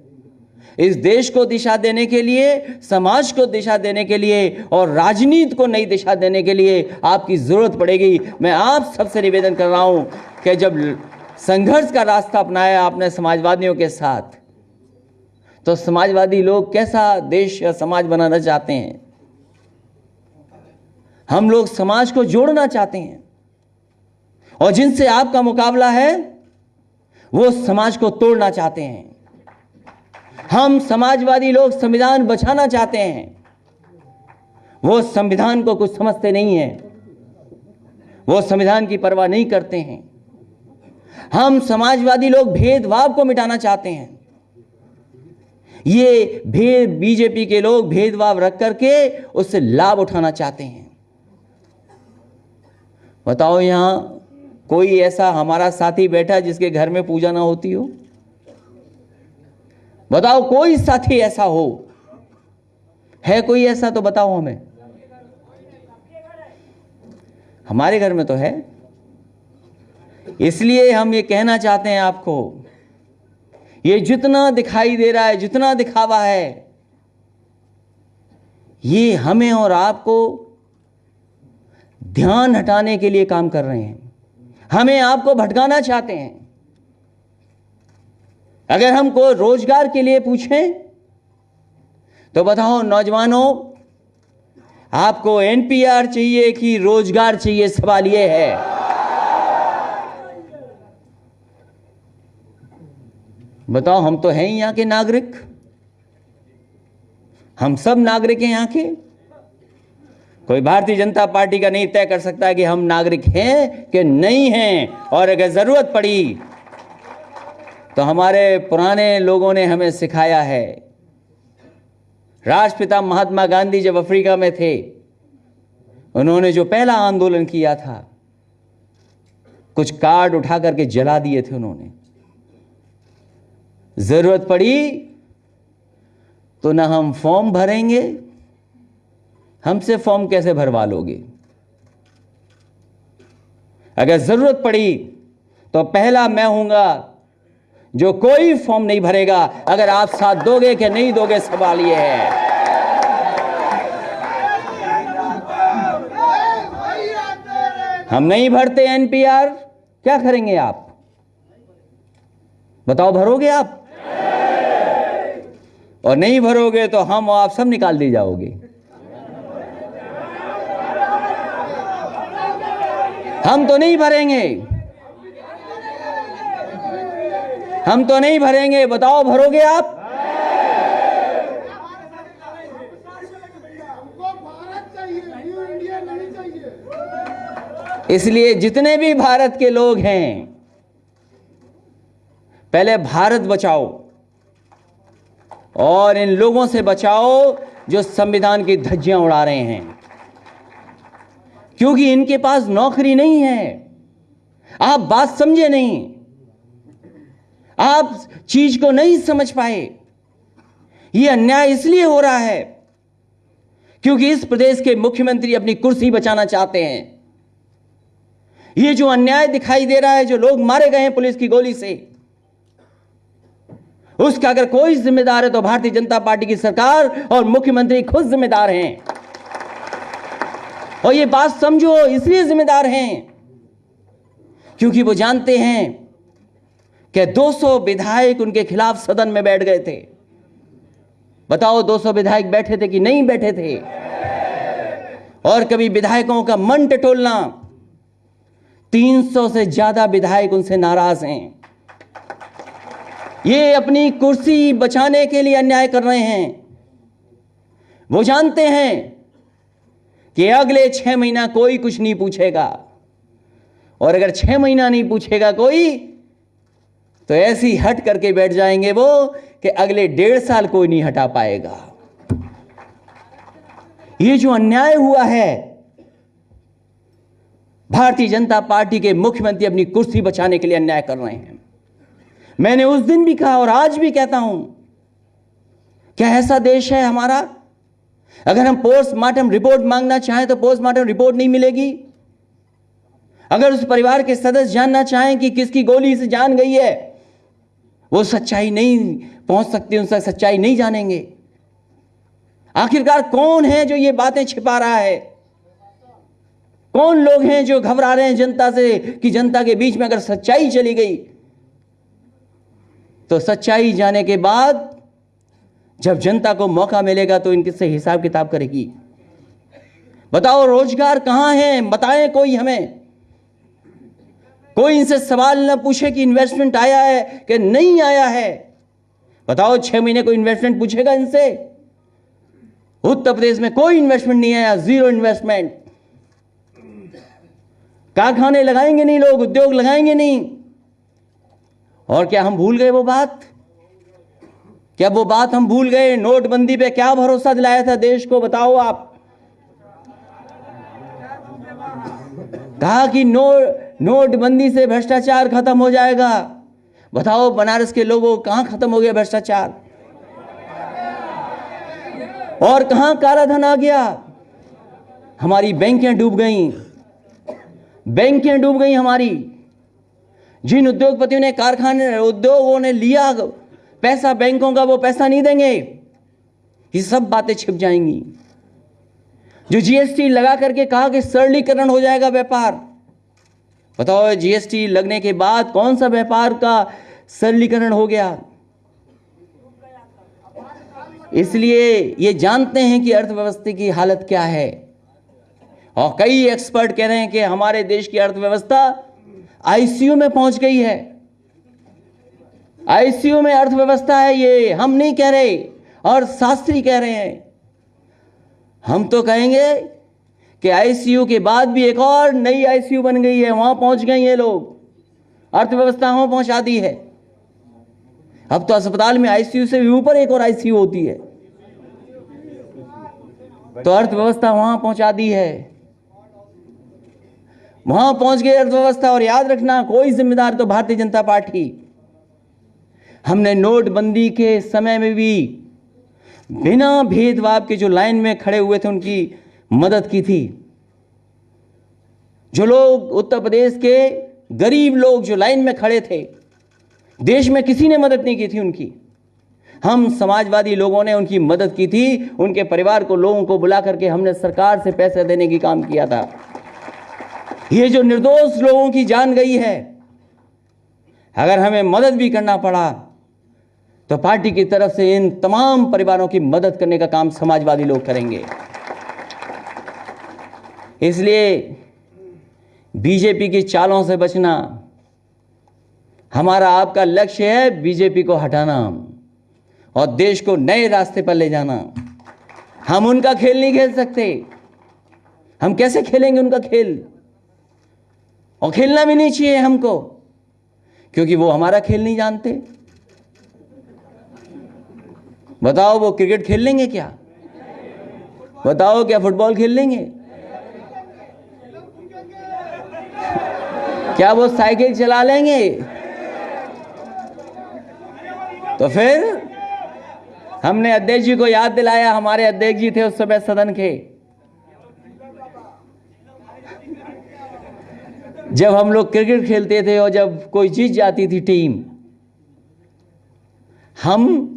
इस देश को दिशा देने के लिए, समाज को दिशा देने के लिए, और राजनीति को नई दिशा देने के लिए आपकी जरूरत पड़ेगी। मैं आप सबसे निवेदन कर रहा हूं कि जब संघर्ष का रास्ता अपनाया आपने समाजवादियों के साथ, तो समाजवादी लोग कैसा देश या समाज बनाना चाहते हैं? हम लोग समाज को जोड़ना चाहते हैं, और जिनसे आपका मुकाबला है वो समाज को तोड़ना चाहते हैं। हम समाजवादी लोग संविधान बचाना चाहते हैं, वो संविधान को कुछ समझते नहीं हैं, वो संविधान की परवाह नहीं करते हैं। हम समाजवादी लोग भेदभाव को मिटाना चाहते हैं, ये बीजेपी के लोग भेदभाव रख करके उससे लाभ उठाना चाहते हैं। बताओ, यहां कोई ऐसा हमारा साथी बैठा जिसके घर में पूजा ना होती हो? बताओ, कोई साथी ऐसा हो? है कोई ऐसा? तो बताओ हमें। हमारे घर में तो है। इसलिए हम ये कहना चाहते हैं आपको, ये जितना दिखाई दे रहा है, जितना दिखावा है, ये हमें और आपको ध्यान हटाने के लिए काम कर रहे हैं, हमें आपको भटकाना चाहते हैं। अगर हमको रोजगार के लिए पूछें तो बताओ नौजवानों, आपको एनपीआर चाहिए कि रोजगार चाहिए? सवाल यह है। बताओ, हम तो हैं यहां के नागरिक, हम सब नागरिक हैं यहां के। कोई भारतीय जनता पार्टी का नहीं तय कर सकता कि हम नागरिक हैं कि नहीं हैं। और अगर जरूरत पड़ी तो हमारे पुराने लोगों ने हमें सिखाया है। राष्ट्रपिता महात्मा गांधी जब अफ्रीका में थे, उन्होंने जो पहला आंदोलन किया था, कुछ कार्ड उठा करके जला दिए थे उन्होंने। जरूरत पड़ी तो ना हम फॉर्म भरेंगे, हमसे फॉर्म कैसे भरवा लोगे? अगर जरूरत पड़ी तो पहला मैं हूंगा जो कोई फॉर्म नहीं भरेगा। अगर आप साथ दोगे कि नहीं दोगे, सवाल यह है। हम नहीं भरते एनपीआर, क्या करेंगे आप? बताओ, भरोगे आप? और नहीं भरोगे तो हम और आप सब निकाल दिए जाओगे। हम तो नहीं भरेंगे, हम तो नहीं भरेंगे। बताओ, भरोगे आप? इसलिए जितने भी भारत के लोग हैं, पहले भारत बचाओ और इन लोगों से बचाओ जो संविधान की धज्जियां उड़ा रहे हैं, क्योंकि इनके पास नौकरी नहीं है। आप बात समझे नहीं, आप चीज को नहीं समझ पाए। यह अन्याय इसलिए हो रहा है क्योंकि इस प्रदेश के मुख्यमंत्री अपनी कुर्सी बचाना चाहते हैं। ये जो अन्याय दिखाई दे रहा है, जो लोग मारे गए हैं पुलिस की गोली से, उसका अगर कोई जिम्मेदार है तो भारतीय जनता पार्टी की सरकार और मुख्यमंत्री खुद जिम्मेदार हैं। और ये बात समझो, इसलिए जिम्मेदार हैं क्योंकि वो जानते हैं कि 200 विधायक उनके खिलाफ सदन में बैठ गए थे। बताओ 200 विधायक बैठे थे कि नहीं बैठे थे? और कभी विधायकों का मन टटोलना, 300 से ज्यादा विधायक उनसे नाराज हैं। ये अपनी कुर्सी बचाने के लिए अन्याय कर रहे हैं। वो जानते हैं कि अगले 6 महीना कोई कुछ नहीं पूछेगा, और अगर 6 महीना नहीं पूछेगा कोई तो ऐसी हट करके बैठ जाएंगे वो कि अगले 1.5 साल कोई नहीं हटा पाएगा। ये जो अन्याय हुआ है, भारतीय जनता पार्टी के मुख्यमंत्री अपनी कुर्सी बचाने के लिए अन्याय कर रहे हैं। मैंने उस दिन भी कहा और आज भी कहता हूं, क्या ऐसा देश है हमारा? अगर हम पोस्टमार्टम रिपोर्ट मांगना चाहें तो पोस्टमार्टम रिपोर्ट नहीं मिलेगी। अगर उस परिवार के सदस्य जानना चाहें कि किसकी गोली से जान गई है, वो सच्चाई नहीं पहुंच सकती, उनसे सच्चाई नहीं जानेंगे। आखिरकार कौन है जो ये बातें छिपा रहा है? कौन लोग हैं जो घबरा रहे हैं जनता से कि जनता के बीच में अगर सच्चाई चली गई तो सच्चाई जाने के बाद जब जनता को मौका मिलेगा तो इनसे हिसाब किताब करेगी। बताओ रोजगार कहां है? बताएं कोई हमें। कोई इनसे सवाल न पूछे कि इन्वेस्टमेंट आया है कि नहीं आया है। बताओ 6 महीने कोई इन्वेस्टमेंट पूछेगा इनसे? उत्तर प्रदेश में कोई इन्वेस्टमेंट नहीं आया, 0 इन्वेस्टमेंट। कारखाने लगाएंगे नहीं लोग, उद्योग लगाएंगे नहीं। और क्या हम भूल गए वो बात? क्या वो बात हम भूल गए? नोटबंदी पे क्या भरोसा दिलाया था देश को? बताओ आप। कहा कि नोटबंदी से भ्रष्टाचार खत्म हो जाएगा। बताओ बनारस के लोगों कहां खत्म हो गया भ्रष्टाचार? और कहां कालाधन आ गया? हमारी बैंकें डूब गईं, बैंकें डूब गई हमारी। जिन उद्योगपतियों ने, कारखाने, उद्योगों ने लिया पैसा बैंकों का, वो पैसा नहीं देंगे। ये सब बातें छिप जाएंगी। जो जीएसटी लगा करके कहा कि सरलीकरण हो जाएगा व्यापार, बताओ जीएसटी लगने के बाद कौन सा व्यापार का सरलीकरण हो गया? इसलिए ये जानते हैं कि अर्थव्यवस्था की हालत क्या है। और कई एक्सपर्ट कह रहे हैं कि हमारे देश की अर्थव्यवस्था आईसीयू में पहुंच गई है। आईसीयू में अर्थव्यवस्था है, ये हम नहीं कह रहे और शास्त्री कह रहे हैं। हम तो कहेंगे कि आईसीयू के बाद भी एक और नई आईसीयू बन गई है, वहां पहुंच गए ये लोग, अर्थव्यवस्था वहां पहुंचा दी है। अब तो अस्पताल में आईसीयू से भी ऊपर एक और आईसीयू होती है, तो अर्थव्यवस्था वहां पहुंचा दी है। वहां पहुंच गई अर्थव्यवस्था। और याद रखना, कोई जिम्मेदार तो भारतीय जनता पार्टी। हमने नोटबंदी के समय में भी बिना भेदभाव के जो लाइन में खड़े हुए थे उनकी मदद की थी। जो लोग उत्तर प्रदेश के गरीब लोग जो लाइन में खड़े थे, देश में किसी ने मदद नहीं की थी उनकी। हम समाजवादी लोगों ने उनकी मदद की थी। उनके परिवार को, लोगों को बुला करके हमने सरकार से पैसे देने की काम किया था। ये जो निर्दोष लोगों की जान गई है, अगर हमें मदद भी करना पड़ा तो पार्टी की तरफ से इन तमाम परिवारों की मदद करने का काम समाजवादी लोग करेंगे। इसलिए बीजेपी की चालों से बचना हमारा, आपका लक्ष्य है। बीजेपी को हटाना और देश को नए रास्ते पर ले जाना। हम उनका खेल नहीं खेल सकते। हम कैसे खेलेंगे उनका खेल? और खेलना भी नहीं चाहिए हमको, क्योंकि वो हमारा खेल नहीं जानते। बताओ वो क्रिकेट खेल लेंगे क्या? बताओ क्या फुटबॉल खेल लेंगे? क्या वो साइकिल चला लेंगे? तो फिर हमने अध्यक्ष जी को याद दिलाया, हमारे अध्यक्ष जी थे उस समय सदन के। जब हम लोग क्रिकेट खेलते थे और जब कोई जीत जाती थी टीम, हम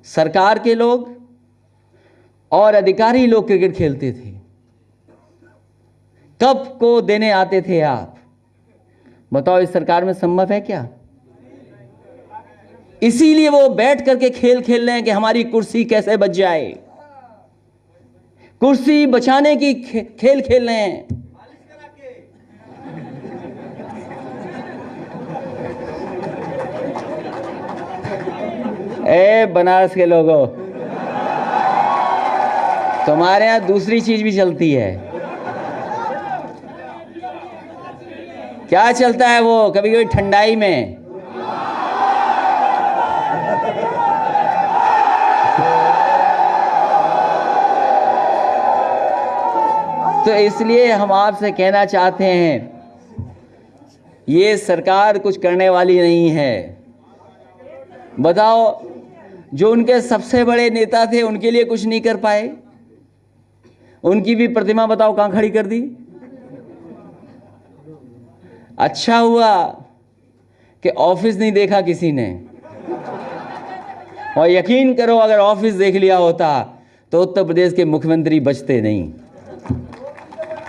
सरकार के लोग और अधिकारी लोग क्रिकेट खेलते थे। कब को देने आते थे आप? बताओ, इस सरकार में संभव है क्या? इसीलिए वो बैठ करके खेल खेल रहे हैं कि हमारी कुर्सी कैसे बच जाए, कुर्सी बचाने की खेल खेल रहे हैं। ए बनारस के लोगों, तुम्हारे यहां दूसरी चीज भी चलती है। क्या चलता है वो? कभी कभी ठंडाई में तो इसलिए हम आपसे कहना चाहते हैं, ये सरकार कुछ करने वाली नहीं है। बताओ, जो उनके सबसे बड़े नेता थे उनके लिए कुछ नहीं कर पाए? उनकी भी प्रतिमा बताओ कहां खड़ी कर दी। अच्छा हुआ कि ऑफिस नहीं देखा किसी ने, और यकीन करो अगर ऑफिस देख लिया होता तो उत्तर प्रदेश के मुख्यमंत्री बचते नहीं,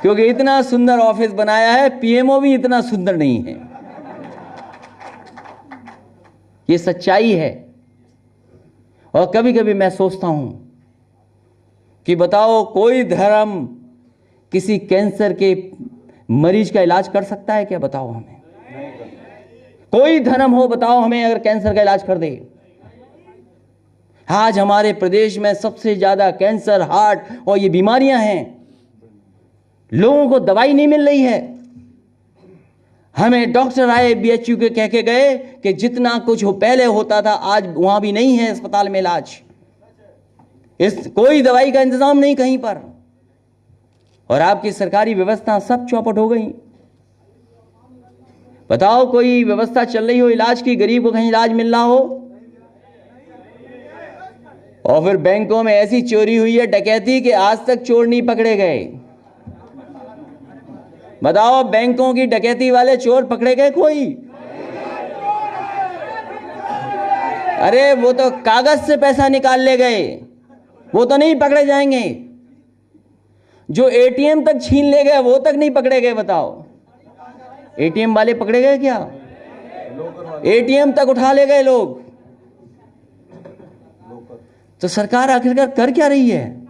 क्योंकि इतना सुंदर ऑफिस बनाया है, पीएमओ भी इतना सुंदर नहीं है। ये सच्चाई है। और कभी कभी मैं सोचता हूं कि बताओ, कोई धर्म किसी कैंसर के मरीज का इलाज कर सकता है क्या? बताओ हमें, कोई धर्म हो बताओ हमें अगर कैंसर का इलाज कर दे। आज हमारे प्रदेश में सबसे ज्यादा कैंसर, हार्ट और ये बीमारियां हैं, लोगों को दवाई नहीं मिल रही है। हमें डॉक्टर आए बीएचयू के कह के गए कि जितना कुछ पहले होता था आज वहां भी नहीं है अस्पताल में इलाज, कोई दवाई का इंतजाम नहीं कहीं पर, और आपकी सरकारी व्यवस्था सब चौपट हो गई। बताओ, कोई व्यवस्था चल रही हो इलाज की, गरीब को कहीं इलाज मिल रहा हो? और फिर बैंकों में ऐसी चोरी हुई है, डकैती, कि आज तक चोर नहीं पकड़े गए। बताओ, बैंकों की डकैती वाले चोर पकड़े गए कोई? अरे वो तो कागज से पैसा निकाल ले गए, वो तो नहीं पकड़े जाएंगे। जो एटीएम तक छीन ले गए वो तक नहीं पकड़े गए। बताओ, एटीएम वाले पकड़े गए क्या? एटीएम तक उठा ले गए लोग। तो सरकार आखिरकार कर क्या रही है?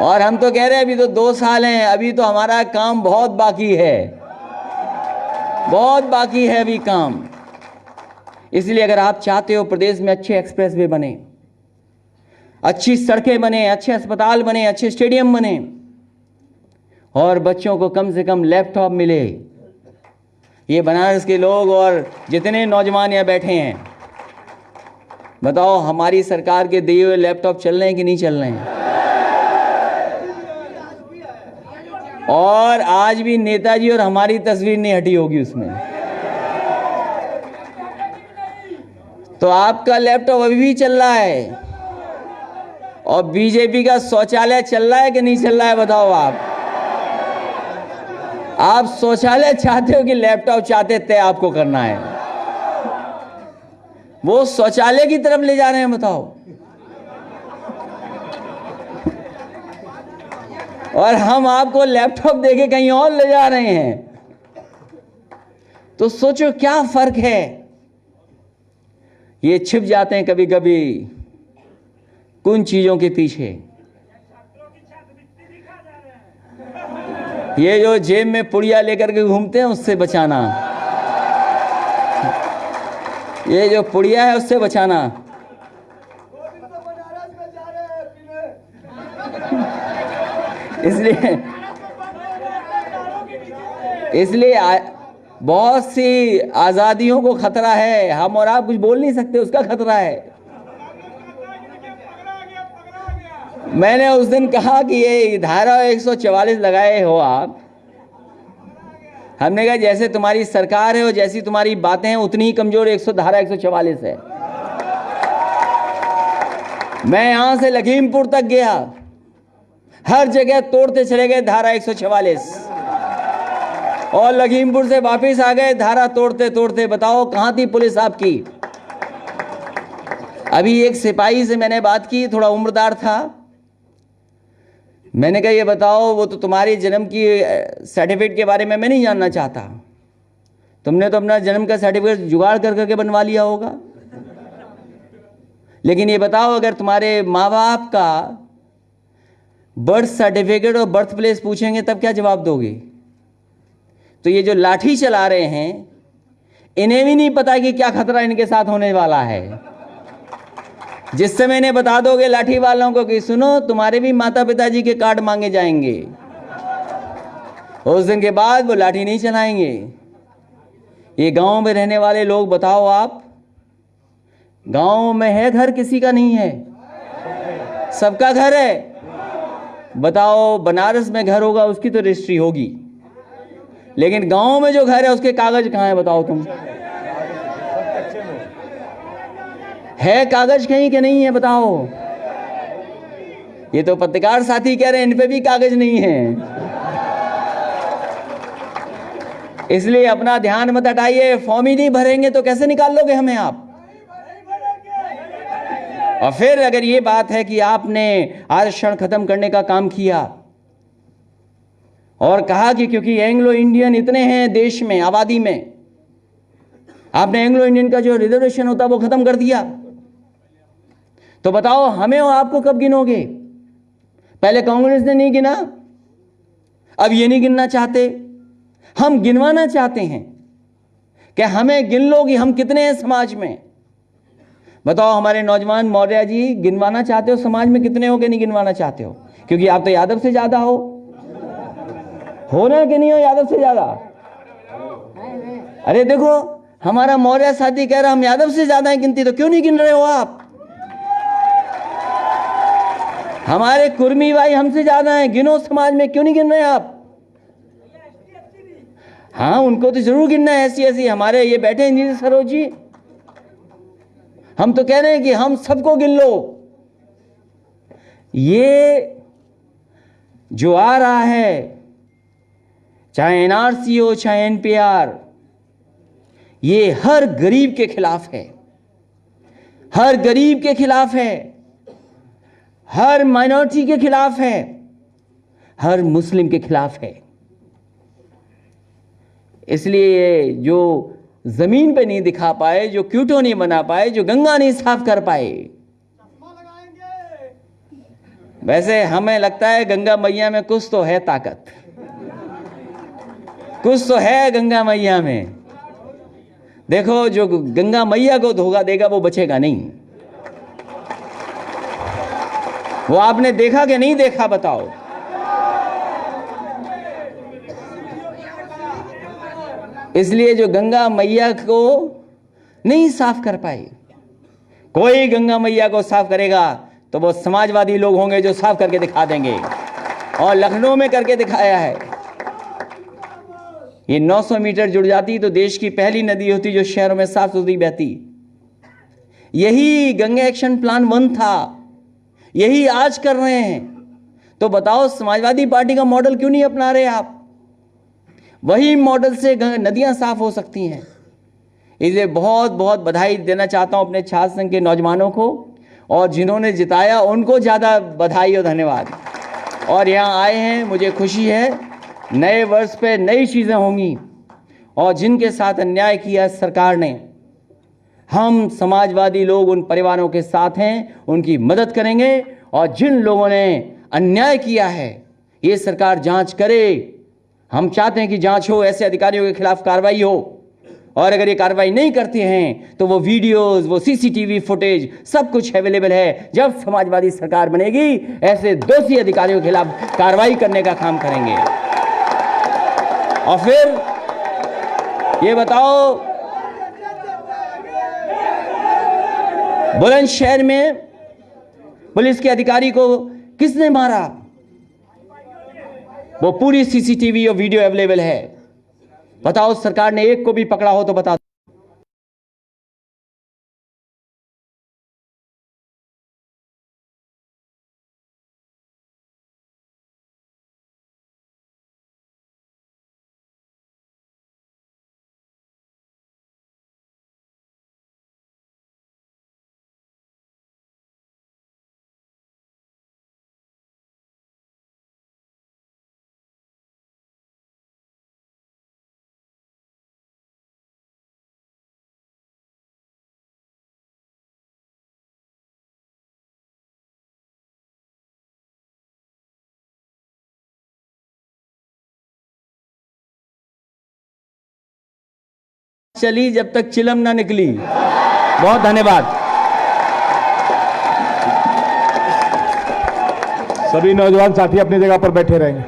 और हम तो कह रहे हैं अभी तो 2 साल हैं, अभी तो हमारा काम बहुत बाकी है, बहुत बाकी है अभी काम। इसलिए अगर आप चाहते हो प्रदेश में अच्छे एक्सप्रेसवे बने, अच्छी सड़कें बने, अच्छे अस्पताल बने, अच्छे स्टेडियम बने, और बच्चों को कम से कम लैपटॉप मिले, ये बनारस के लोग और जितने नौजवान यहाँ बैठे हैं, बताओ हमारी सरकार के दिए हुए लैपटॉप चल रहे हैं कि नहीं चल रहे हैं? और आज भी नेताजी और हमारी तस्वीर नहीं हटी होगी उसमें। तो आपका लैपटॉप अभी भी चल रहा है, और बीजेपी का शौचालय चल रहा है कि नहीं चल रहा है? बताओ आप शौचालय चाहते हो कि लैपटॉप चाहते तय आपको करना है? वो शौचालय की तरफ ले जा रहे हैं। बताओ, और हम आपको लैपटॉप देके कहीं और ले जा रहे हैं। तो सोचो क्या फर्क है। ये छिप जाते हैं कभी कभी कुछ चीजों के पीछे। ये जो जेब में पुड़िया लेकर के घूमते हैं उससे बचाना, ये जो पुड़िया है उससे बचाना। इसलिए बहुत सी आजादियों को खतरा है, हम और आप कुछ बोल नहीं सकते, उसका खतरा है। मैंने उस दिन कहा कि ये धारा 144 लगाए हो आप, हमने कहा जैसे तुम्हारी सरकार है और जैसी तुम्हारी बातें हैं उतनी ही कमजोर धारा 144 है। मैं यहां से लखीमपुर तक गया, हर जगह तोड़ते चले गए धारा 144, और लखीमपुर से वापिस आ गए धारा तोड़ते तोड़ते। बताओ कहां थी पुलिस आपकी? अभी एक सिपाही से मैंने बात की, थोड़ा उम्रदार था। मैंने कहा ये बताओ, वो तो तुम्हारी जन्म की सर्टिफिकेट के बारे में मैं नहीं जानना चाहता, तुमने तो अपना जन्म का सर्टिफिकेट जुगाड़ कर करके बनवा लिया होगा, लेकिन ये बताओ अगर तुम्हारे माँ बाप का बर्थ सर्टिफिकेट और बर्थ प्लेस पूछेंगे तब क्या जवाब दोगे? तो ये जो लाठी चला रहे हैं, इन्हें भी नहीं पता कि क्या खतरा इनके साथ होने वाला है। जिस समय इन्हें बता दोगे लाठी वालों को कि सुनो तुम्हारे भी माता पिताजी के कार्ड मांगे जाएंगे, उस दिन के बाद वो लाठी नहीं चलाएंगे। ये गांव में रहने वाले लोग बताओ, आप गांव में है घर किसी का नहीं है? सबका घर है। बताओ बनारस में घर होगा उसकी तो रजिस्ट्री होगी, लेकिन गांव में जो घर है उसके कागज कहां है? बताओ तुम, है कागज कहीं के नहीं है? बताओ। ये तो पत्रकार साथी कह रहे हैं इन पे भी कागज नहीं है। इसलिए अपना ध्यान मत हटाइए। फॉर्म ही नहीं भरेंगे तो कैसे निकाल लोगे हमें आप? और फिर अगर ये बात है कि आपने आरक्षण खत्म करने का काम किया और कहा कि क्योंकि एंग्लो इंडियन इतने हैं देश में, आबादी में, आपने एंग्लो इंडियन का जो रिजर्वेशन होता वो खत्म कर दिया, तो बताओ हमें और आपको कब गिनोगे? पहले कांग्रेस ने नहीं गिना, अब ये नहीं गिनना चाहते, हम गिनवाना चाहते हैं कि हमें गिन लो कि हम कितने हैं समाज में। बताओ हमारे नौजवान मौर्य जी, गिनवाना चाहते हो समाज में कितने हो कि नहीं गिनवाना चाहते हो? क्योंकि आप तो यादव से ज्यादा हो ना कि नहीं हो? यादव से ज्यादा। अरे देखो हमारा मौर्य साथी कह रहा हम यादव से ज्यादा है गिनती, तो क्यों नहीं गिन रहे हो आप? हमारे कुर्मी भाई हमसे ज्यादा हैं, गिनो समाज में, क्यों नहीं गिन रहे आप? हाँ उनको तो जरूर गिनना है, ऐसी ऐसी हमारे ये बैठे इंजीनियर सरोज जी, हम तो कह रहे हैं कि हम सबको गिन लो। ये जो आ रहा है, चाहे एनआरसी हो चाहे एनपीआर, ये हर गरीब के खिलाफ है, हर गरीब के खिलाफ है, हर माइनॉरिटी के खिलाफ है, हर मुस्लिम के खिलाफ है। इसलिए जो जमीन पे नहीं दिखा पाए, जो क्यूटो नहीं बना पाए, जो गंगा नहीं साफ कर पाए, वैसे हमें लगता है गंगा मैया में कुछ तो है ताकत, कुछ तो है गंगा मैया में। देखो जो गंगा मैया को धोखा देगा वो बचेगा नहीं। वो आपने देखा कि नहीं देखा? बताओ। इसलिए जो गंगा मैया को नहीं साफ कर पाए, कोई गंगा मैया को साफ करेगा तो वो समाजवादी लोग होंगे जो साफ करके दिखा देंगे, और लखनऊ में करके दिखाया है। ये 900 मीटर जुड़ जाती तो देश की पहली नदी होती जो शहरों में साफ सुथरी बहती। यही गंगा एक्शन प्लान 1 था, यही आज कर रहे हैं। तो बताओ समाजवादी पार्टी का मॉडल क्यों नहीं अपना रहे आप? वही मॉडल से नदियां साफ हो सकती हैं। इसलिए बहुत बहुत बधाई देना चाहता हूं अपने छात्र संघ के नौजवानों को, और जिन्होंने जिताया उनको ज़्यादा बधाई और धन्यवाद। और यहाँ आए हैं, मुझे खुशी है, नए वर्ष पे नई चीज़ें होंगी, और जिनके साथ अन्याय किया सरकार ने, हम समाजवादी लोग उन परिवारों के साथ हैं, उनकी मदद करेंगे। और जिन लोगों ने अन्याय किया है ये सरकार जांच करे। हम चाहते हैं कि जांच हो, ऐसे अधिकारियों के खिलाफ कार्रवाई हो, और अगर ये कार्रवाई नहीं करते हैं तो वो वीडियोस, वो सीसीटीवी फुटेज सब कुछ अवेलेबल है। जब समाजवादी सरकार बनेगी ऐसे दोषी अधिकारियों के खिलाफ कार्रवाई करने का काम करेंगे। और फिर ये बताओ, बुलंदशहर में पुलिस के अधिकारी को किसने मारा? वो पूरी सीसीटीवी और वीडियो अवेलेबल है। बताओ सरकार ने एक को भी पकड़ा हो तो बता। चली जब तक चिलम ना निकली। बहुत धन्यवाद। सभी नौजवान साथी अपनी जगह पर बैठे रहेंगे।